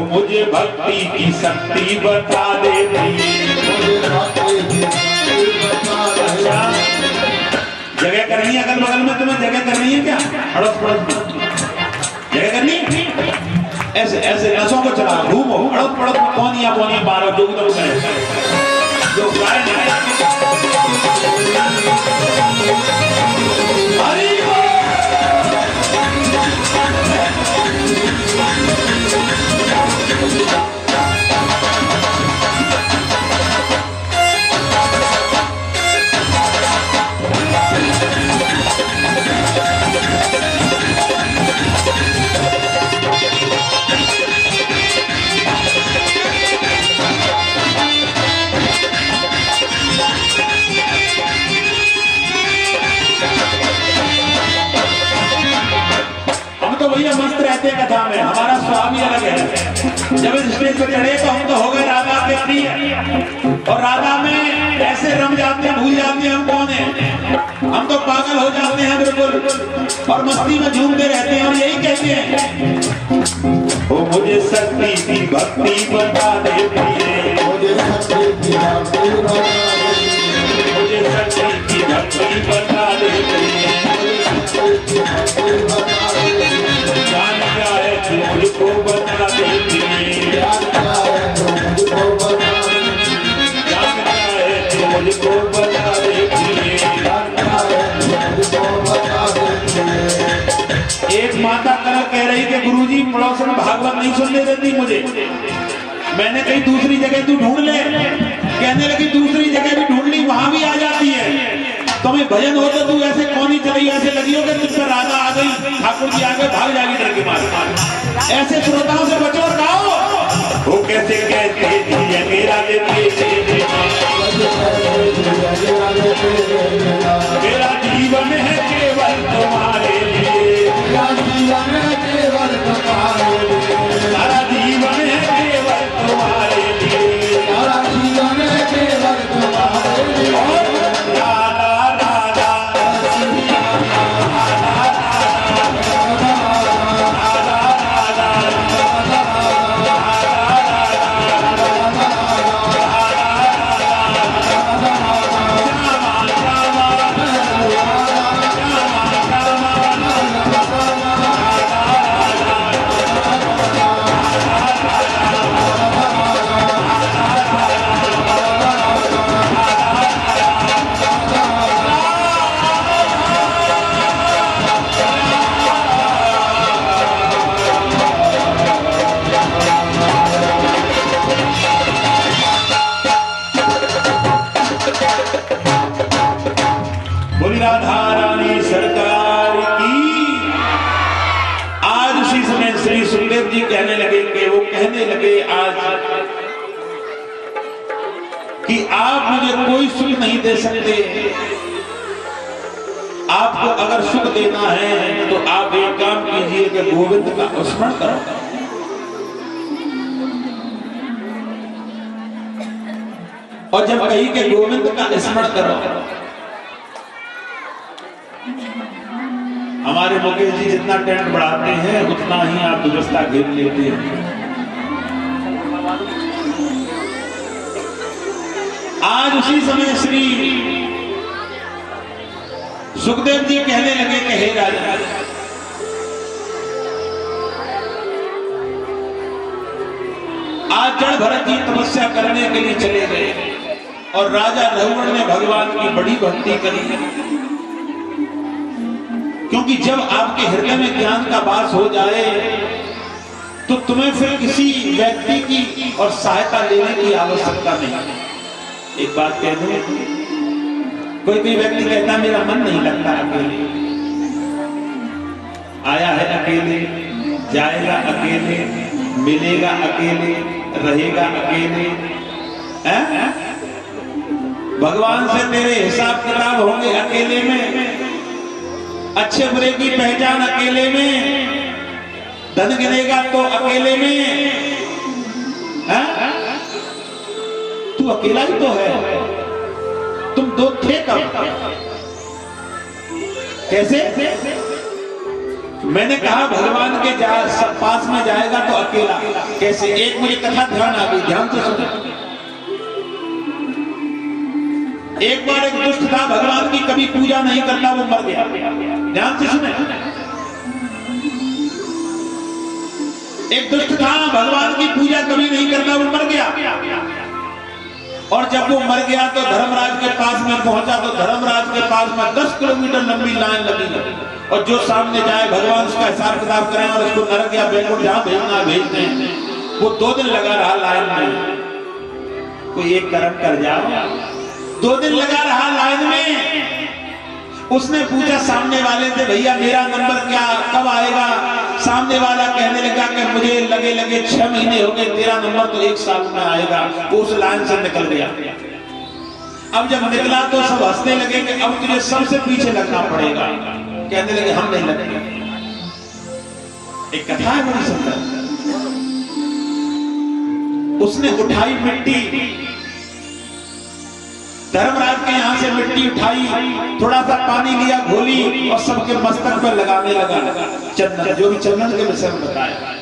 मुझे भक्ति की शक्ति बता दे अच्छा, जगह करनी है अगल बगल में, तुम्हें जगह करनी है क्या, अड़ोस पड़ोस में जगह करनी है, ऐसे ऐसे रसों को चला घूमो, अड़ोस पड़ोस में कौनिया कौनिया बारह जो उधर करे, जो गाय हरी भैया मस्त रहते हैं कथा में, हमारा स्वाद ही अलग है। जब इस स्टेज पर चढ़े तो हम तो हो गए राधा के प्रिय, और राधा में ऐसे रम जाते हैं, भूल जाते हैं हम कौन है। हम तो पागल हो जाते हैं बिल्कुल, और मस्ती में झूमते रहते हैं, और यही कहते हैं ओ मुझे शक्ति की भक्ति बता दे प्रिय, मुझे शक्ति की भक्ति बता दे, मुझे शक्ति की भक्ति बता दे प्रिय, जान क्या है तू मुझको बता दे प्रिय, जान क्या है तू मुझको बता दे प्रिय। एक माता कल कह रही कि गुरुजी पड़ोसन भागवत नहीं सुनने देती मुझे, मैंने कही दूसरी जगह तू ढूंढ ले, कहने लगी दूसरी जगह भी ढूंढ ली, वहां भी आ जाती है। तुम्हें भजन हो तो तू ऐसे कौन चली, ऐसे लगी हो कि तुझ पर राधा आ गई, ठाकुर जी आ गए, भाग जाएगी डर के मारे। ऐसे श्रोताओं से बचो और गाओ। वो कैसे कहते हैं मेरा मेरा जीवन है केवल तुम्हारे लिए, मेरा जीवन है केवल तुम्हारे लिए, सारा जीवन है केवल तुम्हारे लिए, सारा जीवन है केवल तुम्हारे लिए। राधा राधा बोली राधा रानी सरकार की। आज उसी समय श्री सुखदेव जी कहने लगे कि वो कहने लगे आज कि आप मुझे कोई सुख नहीं दे सकते, आपको अगर सुख देना है तो आप एक काम कीजिए कि गोविंद का स्मरण करो। और जब कही कि गोविंद का स्मरण करो, हमारे मुकेश जी जितना टेंट बढ़ाते हैं उतना ही आप दुरुस्ता घेर लेते हैं। आज उसी समय श्री सुखदेव जी कहने लगे कि हे राजा, आज जड़ भरत जी तपस्या करने के लिए चले गए और राजा रघुवर ने भगवान की बड़ी भक्ति करी, क्योंकि जब आपके हृदय में ज्ञान का वास हो जाए तो तुम्हें फिर किसी व्यक्ति की और सहायता लेने की आवश्यकता नहीं। एक बात कह दूं, कोई व्यक्ति कहता मेरा मन नहीं लगता अकेले, आया है अकेले, जाएगा अकेले, मिलेगा अकेले, रहेगा अकेले, है? भगवान से तेरे हिसाब किताब होंगे अकेले में, अच्छे बुरे की पहचान अकेले में, धन गिनेगा तो अकेले में, है? तू अकेला ही तो है, तुम दो थे कब, कैसे? मैंने कहा भगवान के पास में जाएगा तो अकेला कैसे? एक मुझे कथा ध्यान आ गई, ध्यान से सुनो। एक बार एक दुष्ट था, भगवान की कभी पूजा नहीं करता, वो मर गया। ध्यान से सुने। एक दुष्ट था, भगवान की पूजा कभी नहीं करता, वो मर गया। और जब वो मर गया तो धर्मराज के पास में पहुंचा तो धर्मराज के पास में 10 किलोमीटर लंबी लाइन लगी, और जो सामने जाए भगवान उसका हिसाब किताब करें और उसको नरक या बैकुंठ जहां भेजना भेज दें। वो 2 दिन लगा रहा लाइन में, कोई एक कर्म कर जाओ। 2 दिन लगा रहा लाइन में। उसने पूछा सामने वाले से, भैया मेरा नंबर क्या कब आएगा? सामने वाला कहने लगा कि मुझे लगे 6 महीने हो गए, तेरा नंबर तो 1 साल में आएगा। वो उस लाइन से निकल गया। अब जब निकला तो सब हंसने लगे कि अब तुझे सबसे पीछे लगना पड़ेगा। कहने लगे हम नहीं लगेंगे। एक कथा है बड़ी सुंदर। उसने उठाई मिट्टी, धर्मराज के यहां से मिट्टी उठाई, थोड़ा सा पानी लिया, घोली और सबके मस्तक पर लगाने लगा चंदन, जो भी चंदन के विषय में बताया।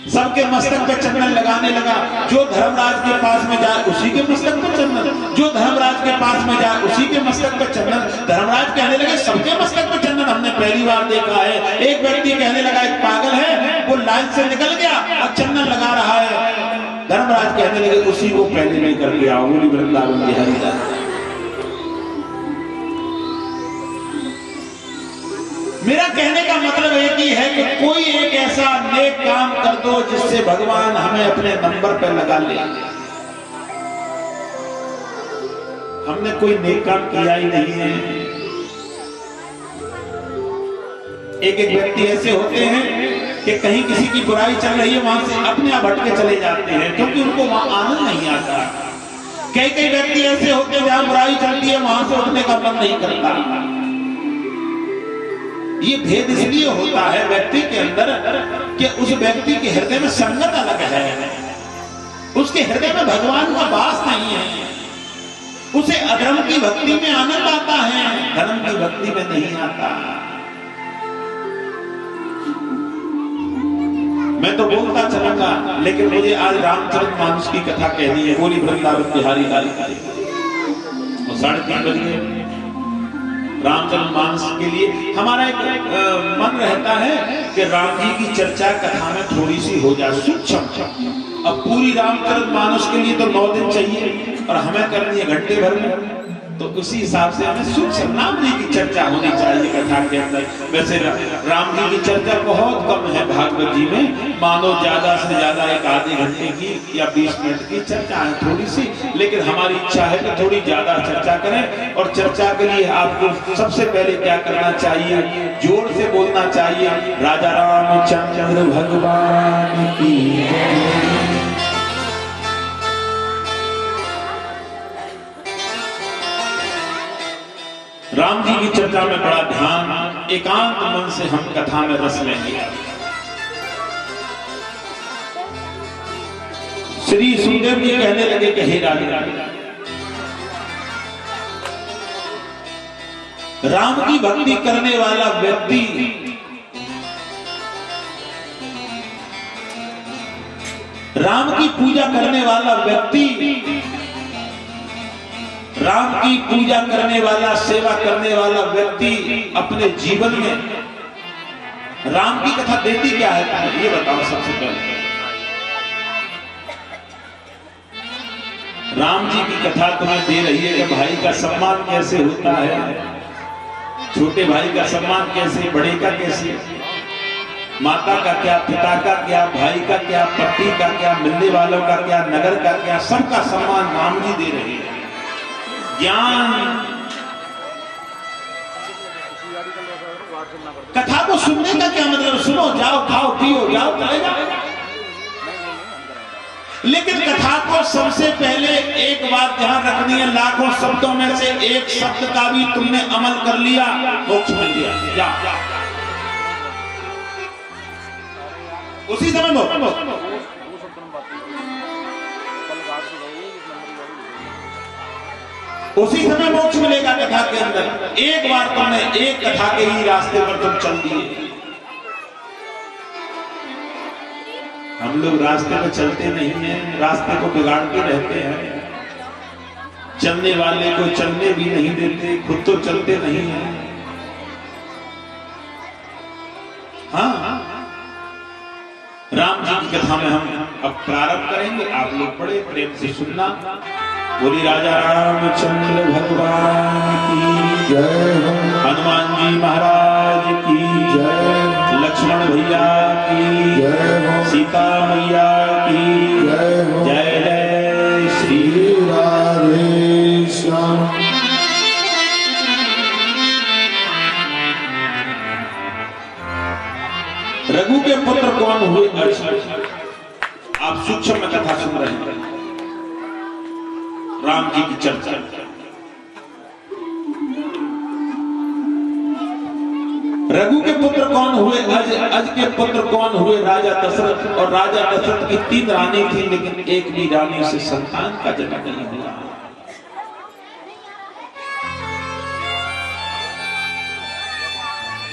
सबके मस्तक पे चंदन लगाने लगा। जो धर्मराज के पास में जाए उसी के मस्तक पे चंदन, जो धर्मराज के पास में जाए उसी के मस्तक पे चंदन। धर्मराज कहने लगे सबके मस्तक पे चंदन हमने पहली बार देखा है। एक व्यक्ति कहने लगा एक पागल है, वो लाइन से निकल गया और चंदन लगा रहा है। धर्मराज कहने लगे उसी को पहले नहीं कर गया। बोली वृंदावन बिहारी लाल। मेरा कहने का मतलब एक ही है कि कोई एक ऐसा नेक काम कर दो जिससे भगवान हमें अपने नंबर पर लगा ले। हमने कोई नेक काम किया ही नहीं है। एक एक व्यक्ति ऐसे होते हैं कि कहीं किसी की बुराई चल रही है, वहां से अपने आप हट के चले जाते हैं क्योंकि उनको वहां आनंद नहीं आता। कई कई व्यक्ति ऐसे होते हैं जहां बुराई चलती है वहां से उठने का मन नहीं करता। ये भेद इसलिए होता है व्यक्ति के अंदर कि उस व्यक्ति के हृदय में संगत अलग है, उसके हृदय में भगवान का वास नहीं है। उसे अधर्म की भक्ति में आनंद आता है, धर्म की भक्ति में नहीं आता। मैं तो बोलता चलूंगा लेकिन मुझे आज रामचरितमानस की कथा कहनी है। बोली वृंदावन बिहारी लाल। 3:30 बज गए। रामचरितमानस के लिए हमारा एक मन रहता है कि राम जी की चर्चा कथा में थोड़ी सी हो जाए सूक्ष्म। अब पूरी रामचरितमानस के लिए तो 9 दिन चाहिए और हमें करनी है घंटे भर में, तो उसी हिसाब से हमें सूक्ष्म राम जी की चर्चा होनी चाहिए कथा के अंदर। वैसे राम जी की चर्चा बहुत कम है भागवत जी में, मानो ज्यादा से ज्यादा एक आधे घंटे की या 20 मिनट की चर्चा है थोड़ी सी, लेकिन हमारी इच्छा है कि थोड़ी ज्यादा चर्चा करें। और चर्चा के लिए आपको सबसे पहले क्या करना चाहिए, जोर से बोलना चाहिए राजा रामचंद्र भगवान की। राम जी की चर्चा में बड़ा ध्यान, एकांत मन से हम कथा में रस लेंगे। श्री सुखदेव जी कहने लगे कि हे राजा, राम की भक्ति करने वाला व्यक्ति राम की पूजा करने वाला व्यक्ति, राम की पूजा करने वाला, सेवा करने वाला व्यक्ति अपने जीवन में राम की कथा देती क्या है ये बताओ सबसे पहले। राम जी की कथा तुम्हें दे रही है कि भाई का सम्मान कैसे होता है, छोटे भाई का सम्मान कैसे, बड़े का कैसे, माता का क्या, पिता का क्या, भाई का क्या, पति का क्या, मिलने वालों का क्या, नगर का क्या, सबका सम्मान राम जी दे रहे हैं। ज्ञान कथा को सुनने का क्या मतलब, सुनो जाओ खाओ पियो जाओ चलेगा, लेकिन कथा को सबसे पहले एक बात ध्यान रखनी है, लाखों शब्दों में से एक शब्द का भी तुमने अमल कर लिया मोक्ष मिल गया। जा उसी समय उसी समय मोक्ष मिलेगा कथा के अंदर। एक बार तुमने एक कथा के ही रास्ते पर तुम चल दिए। हम लोग रास्ते में चलते नहीं हैं, रास्ते को बिगाड़ते रहते हैं, चलने वाले को चलने भी नहीं देते, खुद तो चलते नहीं हैं। हाँ, राम जी की कथा में हम अब प्रारंभ करेंगे, आप लोग बड़े प्रेम से सुनना। बोली राजा रामचंद्र भगवान की जय, हनुमान जी महाराज की जय, लक्ष्मण भैया की जय, सीता मैया की जय, जय जय श्री राधे श्याम। रघु के पुत्र कौन हुए अर्जुन? आप सूक्ष्म में कथा सुन रहे हैं, राम जी की चर्चा। रघु के पुत्र कौन हुए? अज। अज के पुत्र कौन हुए? राजा दशरथ। और राजा दशरथ की 3 रानी थी, लेकिन एक भी रानी से संतान का जन्म नहीं हुआ।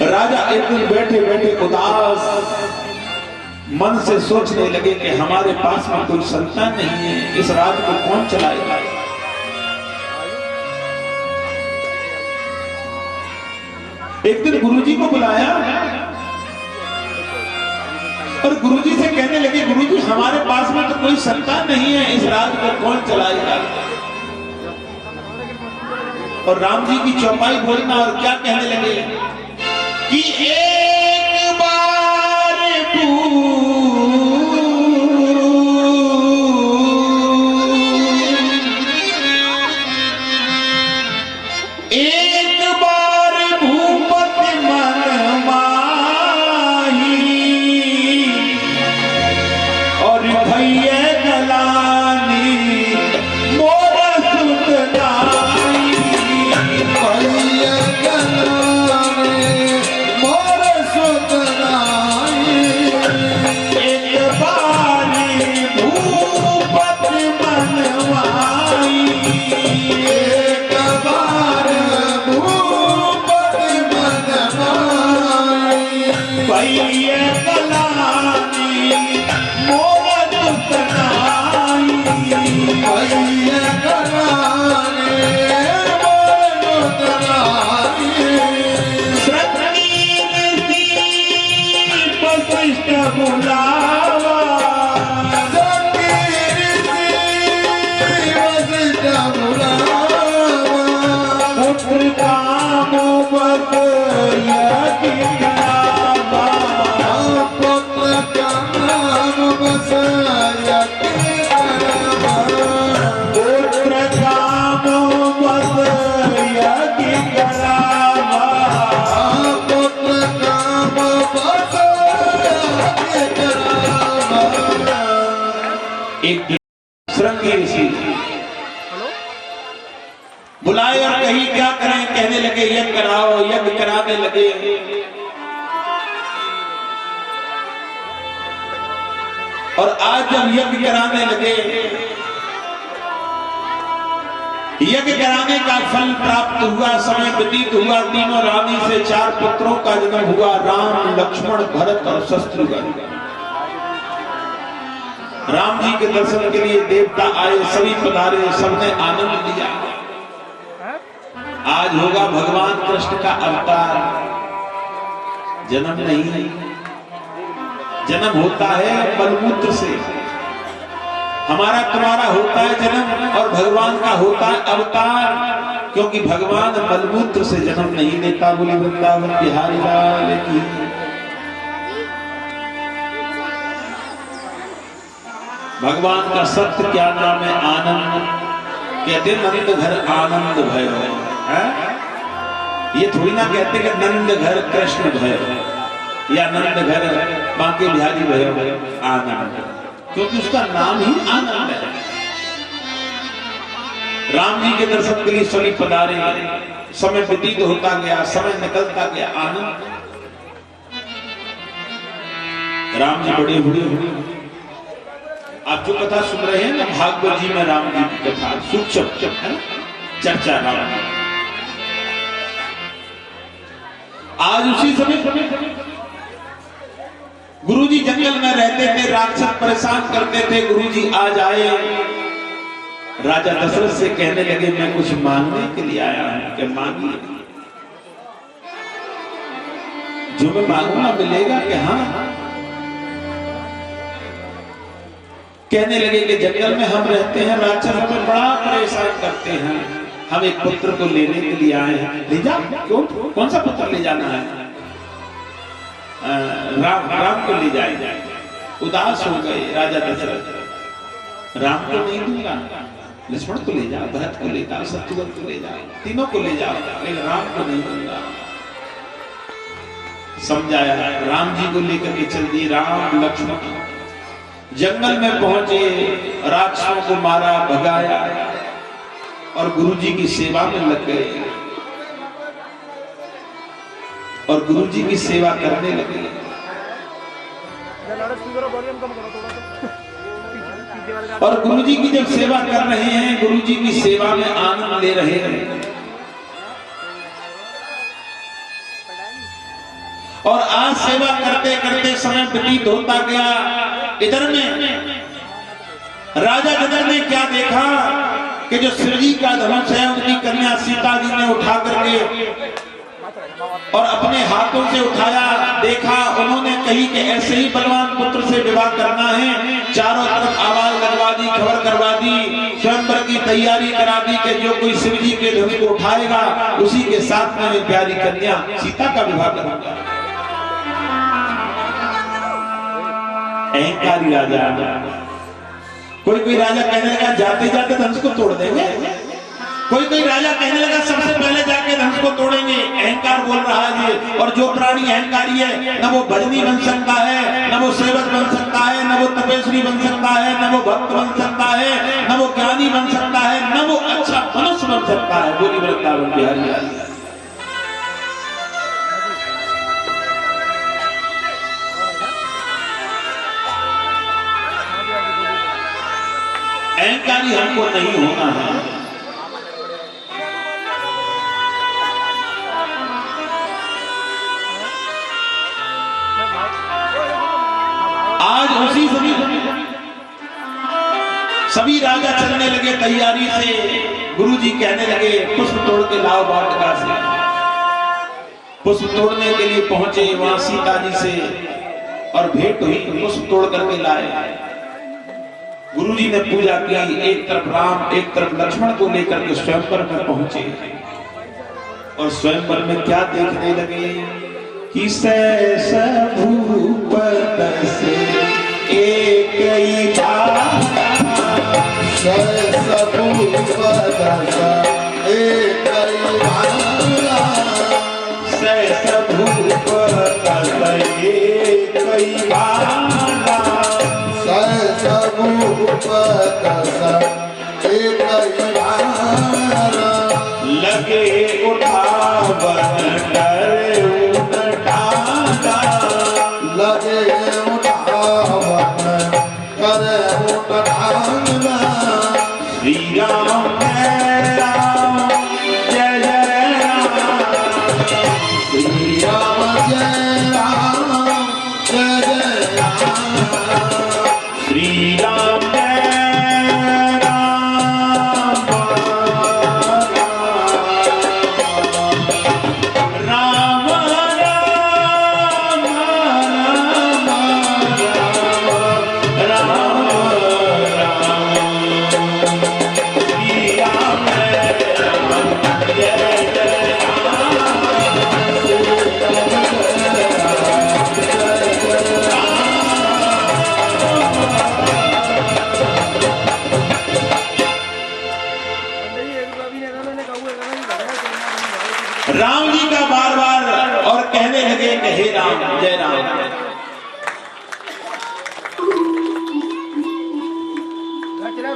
राजा एक दिन बैठे बैठे उदास मन से सोचने लगे कि हमारे पास में कोई संतान नहीं है, इस राज को कौन चलाएगा? एक दिन गुरुजी को बुलाया और गुरुजी से कहने लगे, गुरुजी हमारे पास में तो कोई संतान नहीं है, इस राज को कौन चलाएगा? और राम जी की चौपाई बोलना और क्या कहने लगे कि एक बार भूपति मन माही और भैया गलानी मोर सुत नाई। भैया गलानी मोर सुत नाई। एक बारी भूपति मनवाई। एक बार भूपति मनवाई। भैया गलानी मोर सुत नाई। भैया गलानी मोर सुत नाई। वशिष्ठ बुलावा वशिष्ठ बुलावा। पुत्र कामो बत यज्ञ करावा। पुत्र का नाम बस यज्ञ करावा। पुत्र कामो बत यज्ञ करावा। पुत्र काम बस यज्ञ करावा। एक दिन श्रृंगी ऋषि बुलाए और कही क्या करें? कहने लगे यज्ञ कराओ। यज्ञ कराने लगे। और आज जब यज्ञ कराने लगे, यज्ञ कराने का फल प्राप्त हुआ, समय व्यतीत हुआ। तीनों रानी से 4 पुत्रों का जन्म हुआ, राम, लक्ष्मण, भरत और शत्रुघ्न। राम जी के दर्शन के लिए देवता आए, सभी पधारे, सबने आनंद लिया। आज होगा भगवान कृष्ण का अवतार। जन्म नहीं, जन्म होता है मलमूत्र से। हमारा तुम्हारा होता है जन्म और भगवान का होता है अवतार, क्योंकि भगवान मलमूत्र से जन्म नहीं लेता। बोले वृंदावन बिहारी लाल की। भगवान का सत्य क्या नाम है? आनंद। कहते नंद घर आनंद भय है। ये थोड़ी ना कहते कि नंद घर कृष्ण भय या नंद घर बांके बिहारी भय आनंद, क्योंकि उसका नाम ही आनंद है। राम जी के दर्शन के लिए सभी पधारे। समय व्यतीत होता गया, समय निकलता गया। आनंद। राम जी बड़े हुए। आप जो कथा सुन रहे हैं ना, भागवत जी में राम जी की कथा सूक्ष्म है ना, चर्चा राम जी। आज उसी समय गुरुजी जंगल में रहते थे, राक्षस परेशान करते थे। गुरुजी आज आए, राजा दशरथ से कहने लगे मैं कुछ मांगने के लिए आया हूं, क्या मांगिए? जो मैं मांगूंगा मिलेगा कि हाँ? कहने लगे कि जंगल में हम रहते हैं, राक्षस हमें बड़ा परेशान करते हैं, हम एक पुत्र को लेने के लिए आए हैं। ले जा। क्यों? कौन सा पुत्र ले जाना है? राम को ले जाए। उदास हो गए राजा दशरथ। राम को नहीं दूंगा, लक्ष्मण को ले जाओ, भरत को ले जाओ, शत्रुघ्न को ले जाओ, तीनों को ले जाओ, लेकिन राम को नहीं दूंगा। समझाया, राम जी को लेकर के चल दिए। राम लक्ष्मण जंगल में पहुंचे, राक्षसों को मारा, भगाया और गुरुजी की सेवा में लग गए। और गुरु जी की सेवा करने लगे। और गुरु जी की जब सेवा कर रहे हैं, गुरु जी की सेवा में आनंद ले रहे हैं, और आज सेवा करते करते समय व्यतीत होता गया। इधर में राजा जनक ने क्या देखा कि जो शिव जी का धनुष है उनकी कन्या सीता जी ने उठा करके और अपने हाथों से उठाया। देखा, उन्होंने कही कि ऐसे ही बलवान पुत्र से विवाह करना है। चारों तरफ आवाज लगवा दी, खबर करवा दी, स्वयंवर की तैयारी करा दी कि जो कोई शिव जी के धनुष को उठाएगा उसी के साथ में प्यारी कन्या सीता का विवाह करूंगा। अहंकारी राजा। कोई राजा कहने लगा जाते जाते धनुष को तोड़ देंगे। कोई राजा कहने लगा सबसे पहले जाके धनुष को तोड़ेंगे। अहंकार बोल रहा है ये। और जो प्राणी अहंकारी है, न वो भजनी बन सकता है, न वो सेवक बन सकता है, न वो तपेस्वी बन सकता है, न वो भक्त बन सकता है, न वो ज्ञानी बन सकता है, न वो अच्छा मनुष्य बन सकता है। बोली वृंदावन बिहारी। अहंकारी हमको नहीं होना है। आज उसी सभी राजा चलने लगे तैयारी से। गुरुजी कहने लगे पुष्प तोड़ के लाओ वाटिका से। पुष्प तोड़ने के लिए पहुंचे वहां सीता जी से और भेंट हुई, पुष्प तोड़ करके लाए। गुरुजी ने पूजा की। एक तरफ राम, एक तरफ लक्ष्मण को लेकर के स्वयंवर में पहुंचे। और स्वयंवर में क्या देखने लगे कि सहस भूपत से एक ही बात, सहस भूपत से एक ही बात, सहस भूपत से एक ही बात, सहस भूपत से एक ही बात, लगे उठावन कर उठाना, लगे उठावन करे उठाना। श्री राम जय राम जय जय राम, श्री राम जय राम जय जय राम, श्री राम जय राम राम राम राम श्री राम जय जय राम जी का बार बार और कहने लगे कि हे राम जय राम।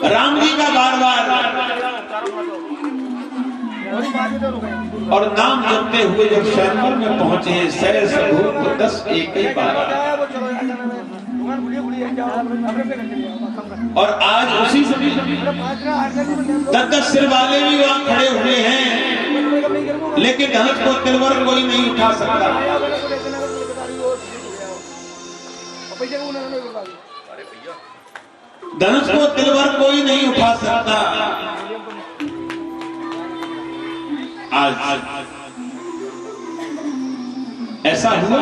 राम जी का बार बार और नाम जपते हुए जब स्वयंवर में पहुंचे, सहस भूप 10 एक ही बार। और आज उसी समय 10 सिर वाले भी वहां खड़े हुए हैं, लेकिन धनुष को तिलवर कोई नहीं उठा सकता। धनुष को तिलवर कोई नहीं उठा सकता। आज ऐसा हुआ।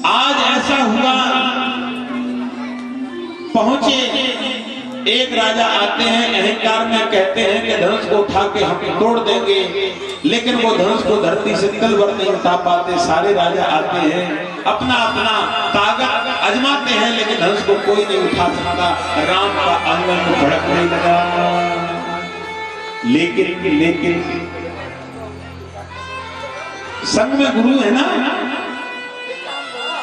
आज ऐसा हुआ, पहुंचे एक राजा आते हैं, अहंकार में कहते हैं कि धनुष को उठा के हम तोड़ देंगे, लेकिन वो धनुष को धरती से तिलवर नहीं उठा पाते। सारे राजा आते हैं, अपना अपना ताकत आजमाते हैं, लेकिन धनुष को कोई नहीं उठा सकता। राम का आंगन भड़कने लगा। लेकिन संग में गुरु है ना,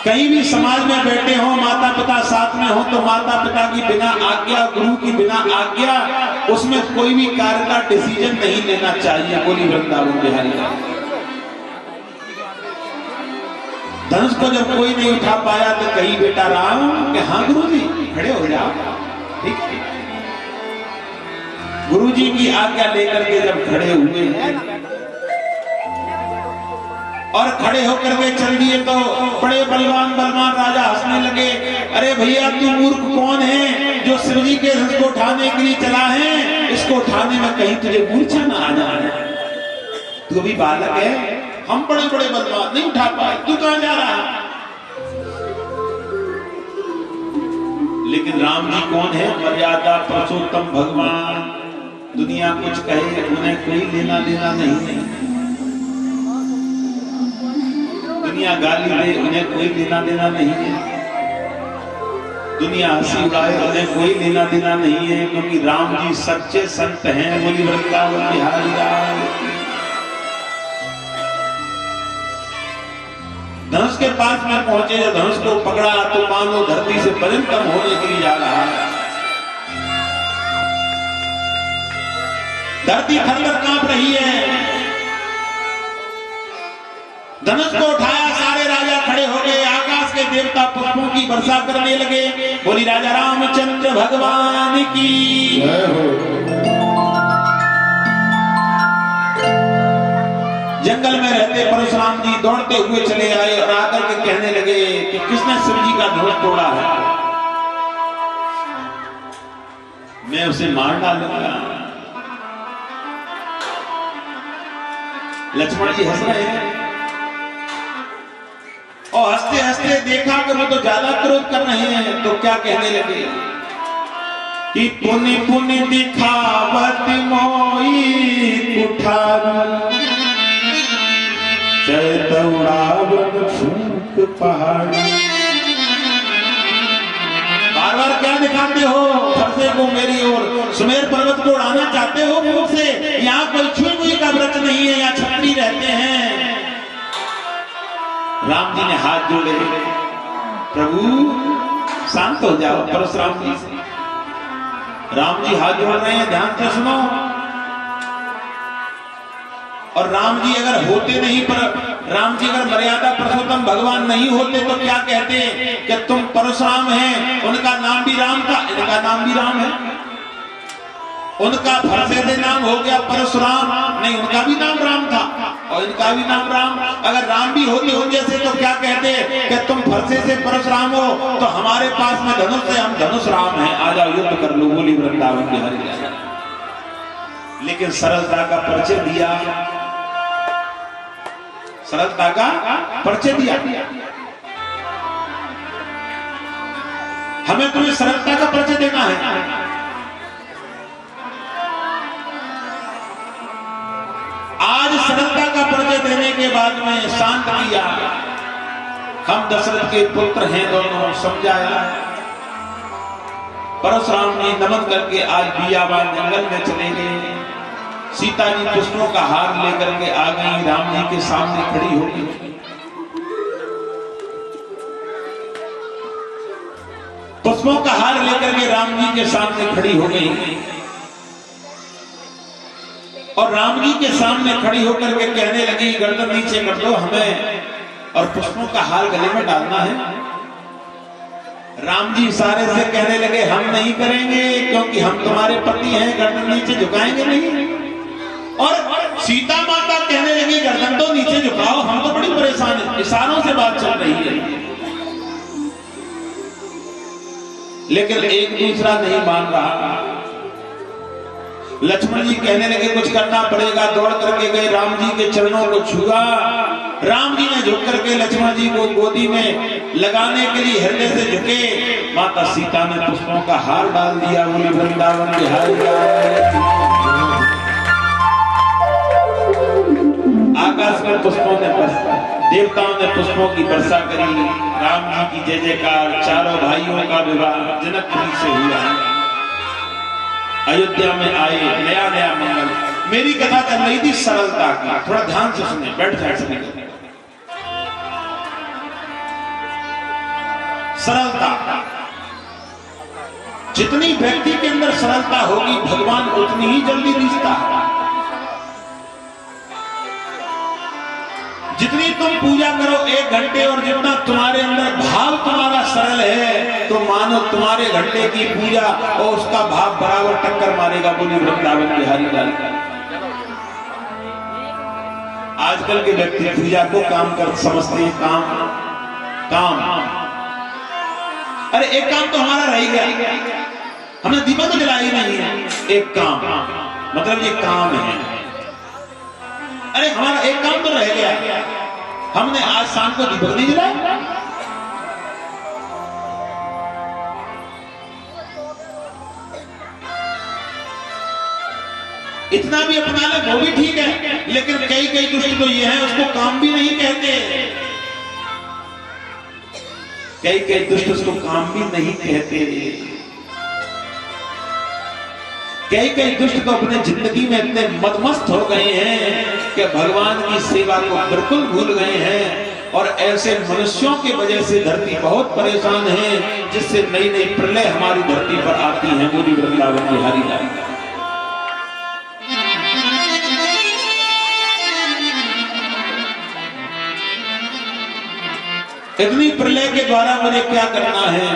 कहीं भी समाज में बैठे हो, माता पिता साथ में हो, तो माता पिता की बिना आज्ञा, गुरु की बिना आज्ञा उसमें कोई भी कार्य का डिसीजन नहीं लेना चाहिए। बोली वृंदावन बिहारी। धनुष को जब कोई नहीं उठा पाया तो कही बेटा राम कि हाँ गुरुजी खड़े हो जाओ, ठीक है। गुरुजी की आज्ञा लेकर के जब खड़े हुए और खड़े होकर के चल दिए तो बड़े बलवान राजा हंसने लगे। अरे भैया तू मूर्ख कौन है जो शिवजी के धनुष को उठाने के लिए चला है? इसको उठाने में कहीं तुझे मूर्छा ना आ जाए। तू भी बालक है, हम बड़े बड़े बलवान नहीं उठा पाए, तू कहां जा रहा है? लेकिन राम जी कौन है? मर्यादा पुरुषोत्तम भगवान। दुनिया कुछ कहे उन्हें कोई लेना देना नहीं। दुनिया गाली दे उन्हें कोई लेना देना नहीं है। दुनिया हंसी उड़ाए उन्हें कोई लेना देना नहीं है, क्योंकि राम जी सच्चे संत हैं। बोली वृंदावन बिहारी लाल। धनुष के पास में पहुंचे, जब धनुष को पकड़ा तो मानो धरती से वजन कम होने के लिए जा रहा है। धरती थर-थर कांप रही है। धनुष को उठाया, सारे राजा खड़े हो गए। आकाश के देवता पुष्पों की वर्षा करने लगे। बोली राजा रामचंद्र भगवान की। जंगल में रहते परशुराम जी दौड़ते हुए चले आए और आकर के कहने लगे कि किसने शिव जी का धनुष तोड़ा है, मैं उसे मार डालूंगा। लक्ष्मण जी हंस रहे हैं और हंसते हंसते देखा कि वो तो ज्यादा क्रोध कर रहे हैं, तो क्या कहने लगे कि पुनि पुनि दिखावत मोई कुठार चैतौड़ावन फूंक पहाड़। बार बार क्या दिखाते हो फरसे को मेरी ओर? सुमेर पर्वत को उड़ाना चाहते हो मुंह से? यहाँ कोई छुई का व्रत नहीं है, यहाँ छत्री रहते हैं। राम जी ने हाथ जोड़े, प्रभु शांत हो जाओ। परशुराम जी से राम जी हाथ जोड़ रहे हैं, ध्यान से सुनो। और राम जी अगर होते नहीं, पर राम जी अगर मर्यादा पुरुषोत्तम भगवान नहीं होते तो क्या कहते कि तुम परशुराम हैं? उनका नाम भी राम था, इनका नाम भी राम है। उनका फरसे से नाम हो गया परशुराम, नहीं उनका भी नाम राम था और इनका भी नाम राम। अगर राम भी होते हो जैसे तो क्या कहते कि तुम फरसे से परशुराम हो, तो हमारे पास में धनुष है, हम धनुष राम हैं, आ जाओ युद्ध कर लो। बोली वृंदावन बिहारी। लेकिन सरलता का परिचय दिया, सरलता का परिचय दिया। हमें तुम्हें सरलता का परिचय देना है। आज सरलता का परिचय देने के बाद में शांत किया। हम दशरथ के पुत्र हैं दोनों, समझाया। परशुराम ने नमन करके आज बियाबान जंगल में चले गए। सीता जी पुष्पों का हार लेकर के आ गई, राम जी के सामने खड़ी हो गई। पुष्पों का हार लेकर के राम जी के सामने खड़ी हो गई और राम जी के सामने खड़ी होकर के कहने लगी, गर्दन नीचे कर दो हमें, और पुष्पों का हार गले में डालना है। राम जी इशारे से कहने लगे, हम नहीं करेंगे क्योंकि हम तुम्हारे पति हैं, गर्दन नीचे झुकाएंगे नहीं। और सीता माता कहने लगी, गर्दन तो नीचे झुकाओ, हम तो बड़ी परेशान हैं। इशारों से बात चल रही है, लेकिन एक दूसरा नहीं मान रहा। लक्ष्मण जी कहने लगे, कुछ करना पड़ेगा। दौड़ करके गए, राम जी के चरणों को छुआ। राम जी ने झुक करके लक्ष्मण जी को गोदी में लगाने के लिए हृदय से झुके। माता सीता ने पुष्पों का हार डाल दिया। बोले वृंदावन बिहारी। आकाश में पुष्पों ने बरसा, देवताओं ने पुष्पों की वर्षा करी। राम जी की जय जयकार। चारों भाइयों का विवाह जनकपुरी से हुआ। अयोध्या में आए, नया नया मंगल। मेरी कथा चल रही थी सरलता की, थोड़ा ध्यान से सुने, बैठ जाए सभी। सरलता। जितनी व्यक्ति के अंदर सरलता होगी भगवान उतनी ही जल्दी दिखता है। जितनी तुम पूजा करो 1 घंटे और जितना तुम्हारे अंदर भाव तुम्हारा सरल है तो मानो तुम्हारे घंटे की पूजा और उसका भाव बराबर टक्कर मारेगा। बोली वृंदावन बिहारी लाल। आजकल के व्यक्ति पूजा को काम कर समझते हैं। काम अरे एक काम तो हमारा रह गया, हमने दीपक तो जलाई नहीं है। एक काम मतलब ये काम है। अरे हमारा एक काम तो रह गया, हमने आज शाम को दीपक नहीं जलाया। इतना भी अपना ले वो भी ठीक है, लेकिन कई दुष्ट तो ये हैं उसको काम भी नहीं कहते। कई दुष्ट उसको काम भी नहीं कहते। कई दुष्ट तो अपने जिंदगी में इतने मदमस्त हो गए हैं कि भगवान की सेवा को बिल्कुल भूल गए हैं। और ऐसे मनुष्यों की वजह से धरती बहुत परेशान है, जिससे नई नई प्रलय हमारी धरती पर आती है। बोली वृंदावन बिहारी लाल। इतनी प्रलय के द्वारा मुझे क्या करना है।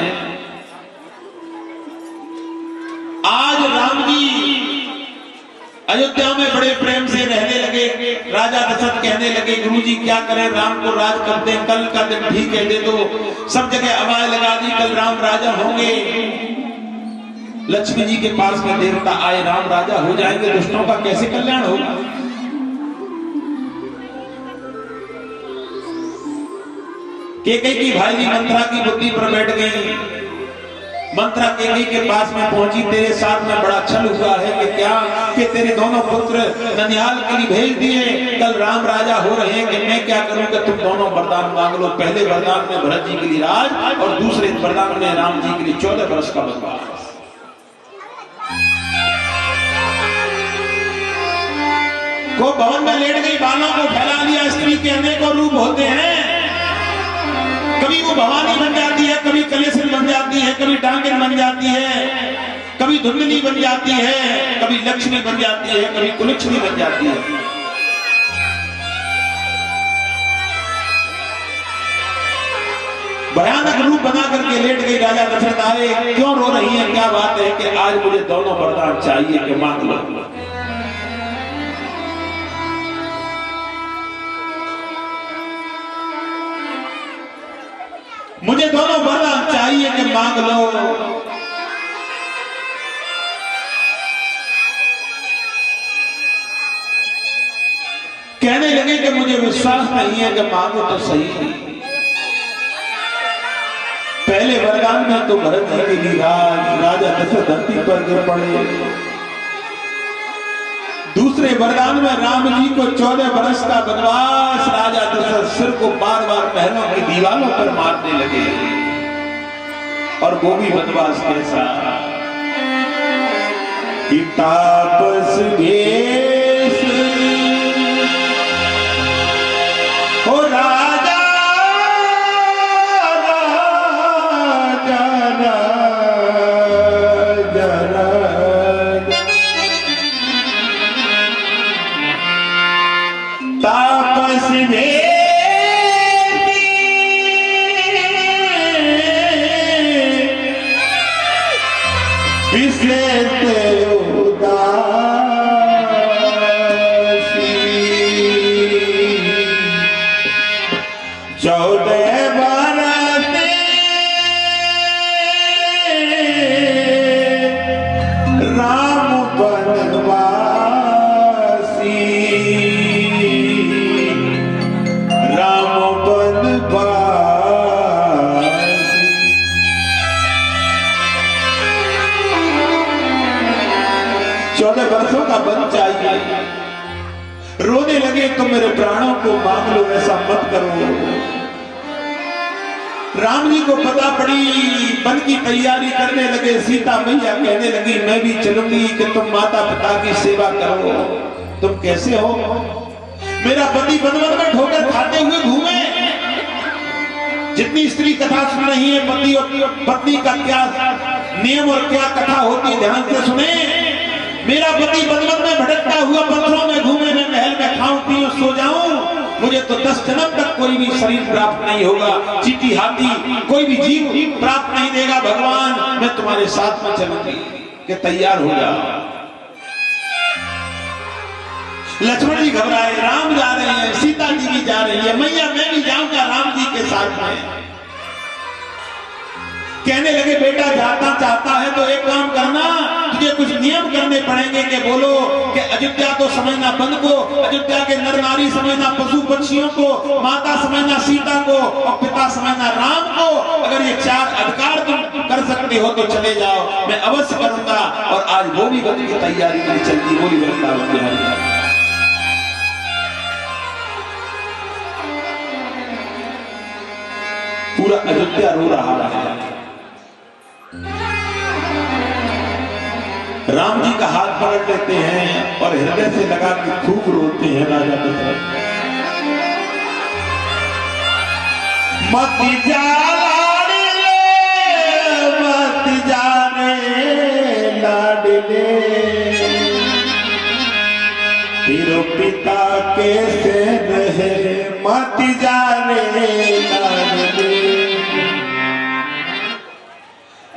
आज राम जी अयोध्या में बड़े प्रेम से रहने लगे। राजा दशरथ कहने लगे गुरुजी क्या करें, राम को राज कर दें, कल का दिन ठीक है दे दो। सब जगह आवाज लगा दी कल राम राजा होंगे। लक्ष्मी जी के पास में देवता आए, राम राजा हो जाएंगे, दुष्टों का कैसे कल्याण होगा। केकई की भाई मंत्रा की बुद्धि पर बैठ गई। मंत्रा केकई के पास में पहुंची, तेरे साथ में बड़ा छल हुआ है कि क्या कि तेरे दोनों पुत्र ननिहाल के लिए भेज दिए, कल राम राजा हो रहे हैं कि मैं क्या करूं कि तुम दोनों वरदान मांग लो। पहले वरदान में भरत जी के लिए राज और दूसरे वरदान में राम जी के लिए 14 वर्ष का वनवास। को भवन में लेट गई, बालों को फैला लिया। स्त्री के अनेकों रूप होते हैं, कभी वो भवानी बन जाती है, कभी कलेसन बन जाती है, कभी डांगन बन जाती है, कभी धुंधली बन जाती है, कभी लक्ष्मी बन जाती है, कभी कुलक्ष्मी बन जाती है। भयानक रूप बना करके लेट गई। राजा दशरथ आए, क्यों रो रही है, क्या बात है कि आज मुझे दोनों वरदान चाहिए कि मांग लो। मुझे दोनों वरदान चाहिए कि मांग लो। कहने लगे कि मुझे विश्वास नहीं है कि मांगो तो सही। पहले वरदान में तो भरत जी के लिए राजा दशरथ धरती पर गिर पड़े। दूसरे वरदान में राम जी को 14 वर्ष का वनवास। राजा दशरथ सिर को बार बार महलों की दीवारों पर मारने लगे। और वो भी वनवास कैसा कि तापस भेष हो राजा तापस रोने लगे तो मेरे प्राणों को मांग लो, ऐसा मत करो। राम जी को पता पड़ी, वन की तैयारी करने लगे। सीता मैया कहने लगी मैं भी चलूंगी कि तुम माता पिता की सेवा करो। तुम कैसे हो, मेरा पति वन में ठोकर खाते हुए घूमे, जितनी स्त्री कथा सुन रही है पति और पत्नी का क्या नियम और क्या कथा होती है, ध्यान से सुने। मेरा पति बदमन में भटकता हुआ पत्थरों में घूमे, मैं महल में खाऊं पीऊं सो जाऊं, मुझे तो 10 जन्म तक कोई भी शरीर प्राप्त नहीं होगा, चींटी हाथी कोई भी जीव प्राप्त नहीं देगा भगवान, मैं तुम्हारे साथ में चलूंगी कि तैयार हो जाओ। लक्ष्मण जी घबराए, राम जा रहे हैं, सीता जी भी जा रही है, मैया मैं भी जाऊंगा राम जी के साथ में। कहने लगे बेटा जाता चाहता है तो एक काम करना, तुझे कुछ नियम करने पड़ेंगे कि बोलो कि अयोध्या तो समझना वन को, अयोध्या के नर नारी समझना पशु पक्षियों को, माता समझना सीता को और पिता समझना राम को। अगर ये 4 अधिकार तुम कर सकते हो तो चले जाओ, मैं अवश्य करूंगा। और आज वो भी वन की तैयारी नहीं चलती, वो भी वृंदावन बिहारी। पूरा अयोध्या रो रहा है। राम जी का हाथ पकड़ लेते हैं और हृदय से लगा के खूब रोते हैं राजा दशरथ। मत जा लाडले, मत जा रे लाडले, तेरो पिता कैसे रहे, मत जा रे लाडले।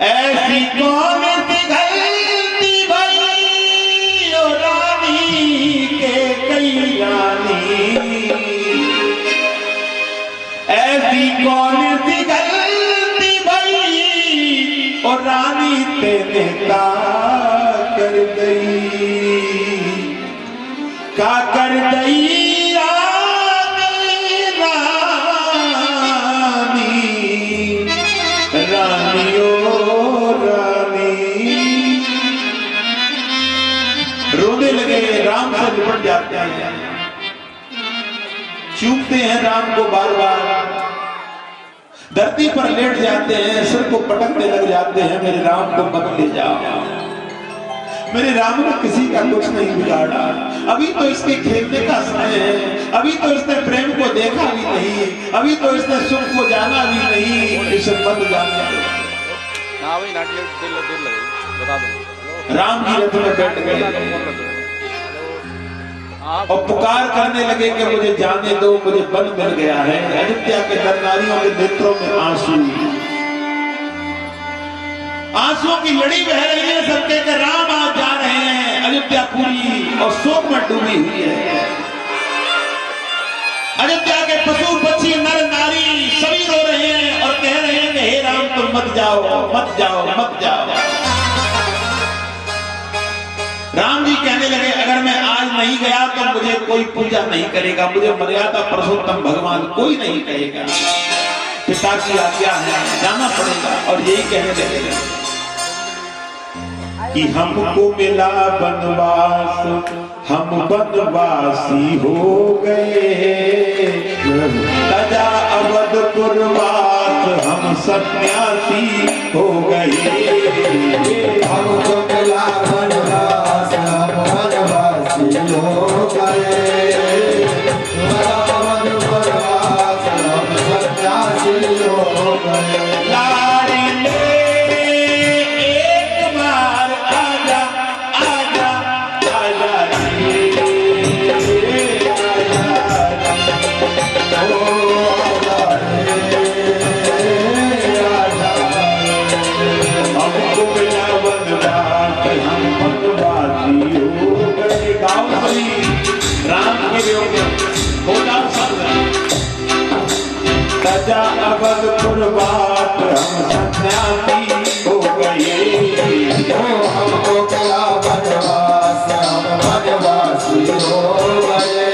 ऐसी कौन सी गलती भई ओ रानी के कई रानी, ऐसी कौन सी गलती भई ओ रानी तेने का कर दई, का कर दई रानी ओ रानी। रोने लगे, राम से लिपट जाते हैं, चूमते हैं राम को बार बार, धरती पर लेट जाते हैं, सिर को पटकने लग जाते हैं, मेरे राम को मत ले जाओ, मेरे राम ने किसी का कुछ नहीं बिगाड़ा, अभी तो इसके खेलने का समय है, अभी तो इसने प्रेम को देखा भी नहीं, अभी तो इसने सुख को जाना भी नहीं, इसे मत जाने दो। हाँ भाई नाट देर लगे बता दो। राम जी रथ में बैठ गए और पुकार करने लगे कि मुझे जाने दो, मुझे बल मिल गया है। अयोध्या के नर नारियों के नेत्रों में आंसू, आंसुओं की लड़ी बह रही है, सबके के राम आज जा रहे हैं। अयोध्या पूरी और शोक में डूबी हुई है। अयोध्या के पशु पक्षी नर नारी सभी रो रहे हैं और कह रहे हैं कि हे राम तुम मत जाओ, मत जाओ, मत जाओ। राम जी कहने लगे अगर मैं आज नहीं गया तो मुझे कोई पूजा नहीं करेगा, मुझे मर्यादा पुरुषोत्तम भगवान कोई नहीं कहेगा, पिता की आज्ञा है, जाना पड़ेगा। और यही कहने लगे कि हमको मिला वनवास, हम वनवासी हो गए, तजा अवधपुरवास हम सन्यासी हो गए। हमको मिला वनवास, हम वनवासी हो गए, तजा अवधपुरवास हम सन्यासी हो गए। तजा अवधपुरवास हम सन्यासी हो गए। हमको मिला वनवास, हम वनवासी हो गए,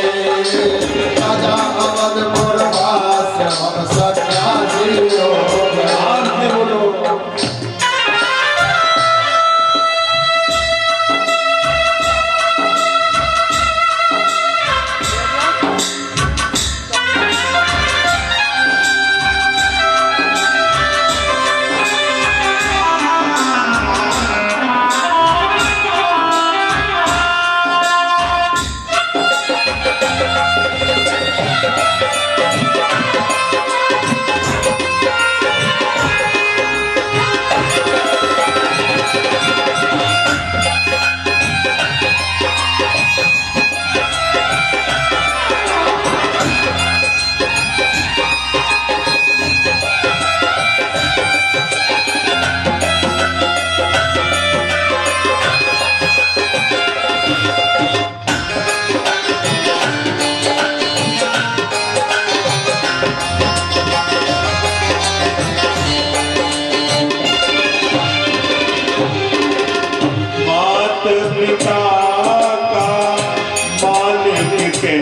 तजा अवधपुरवास हम सन्यासी हो गए। बोलो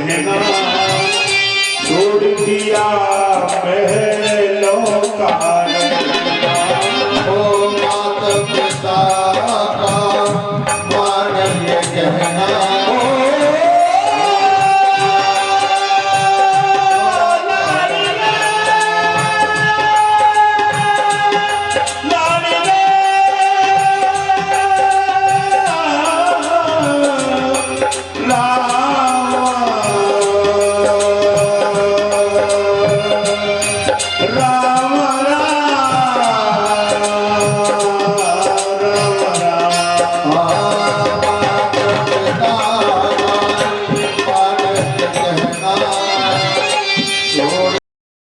रहना, छोड़ दिया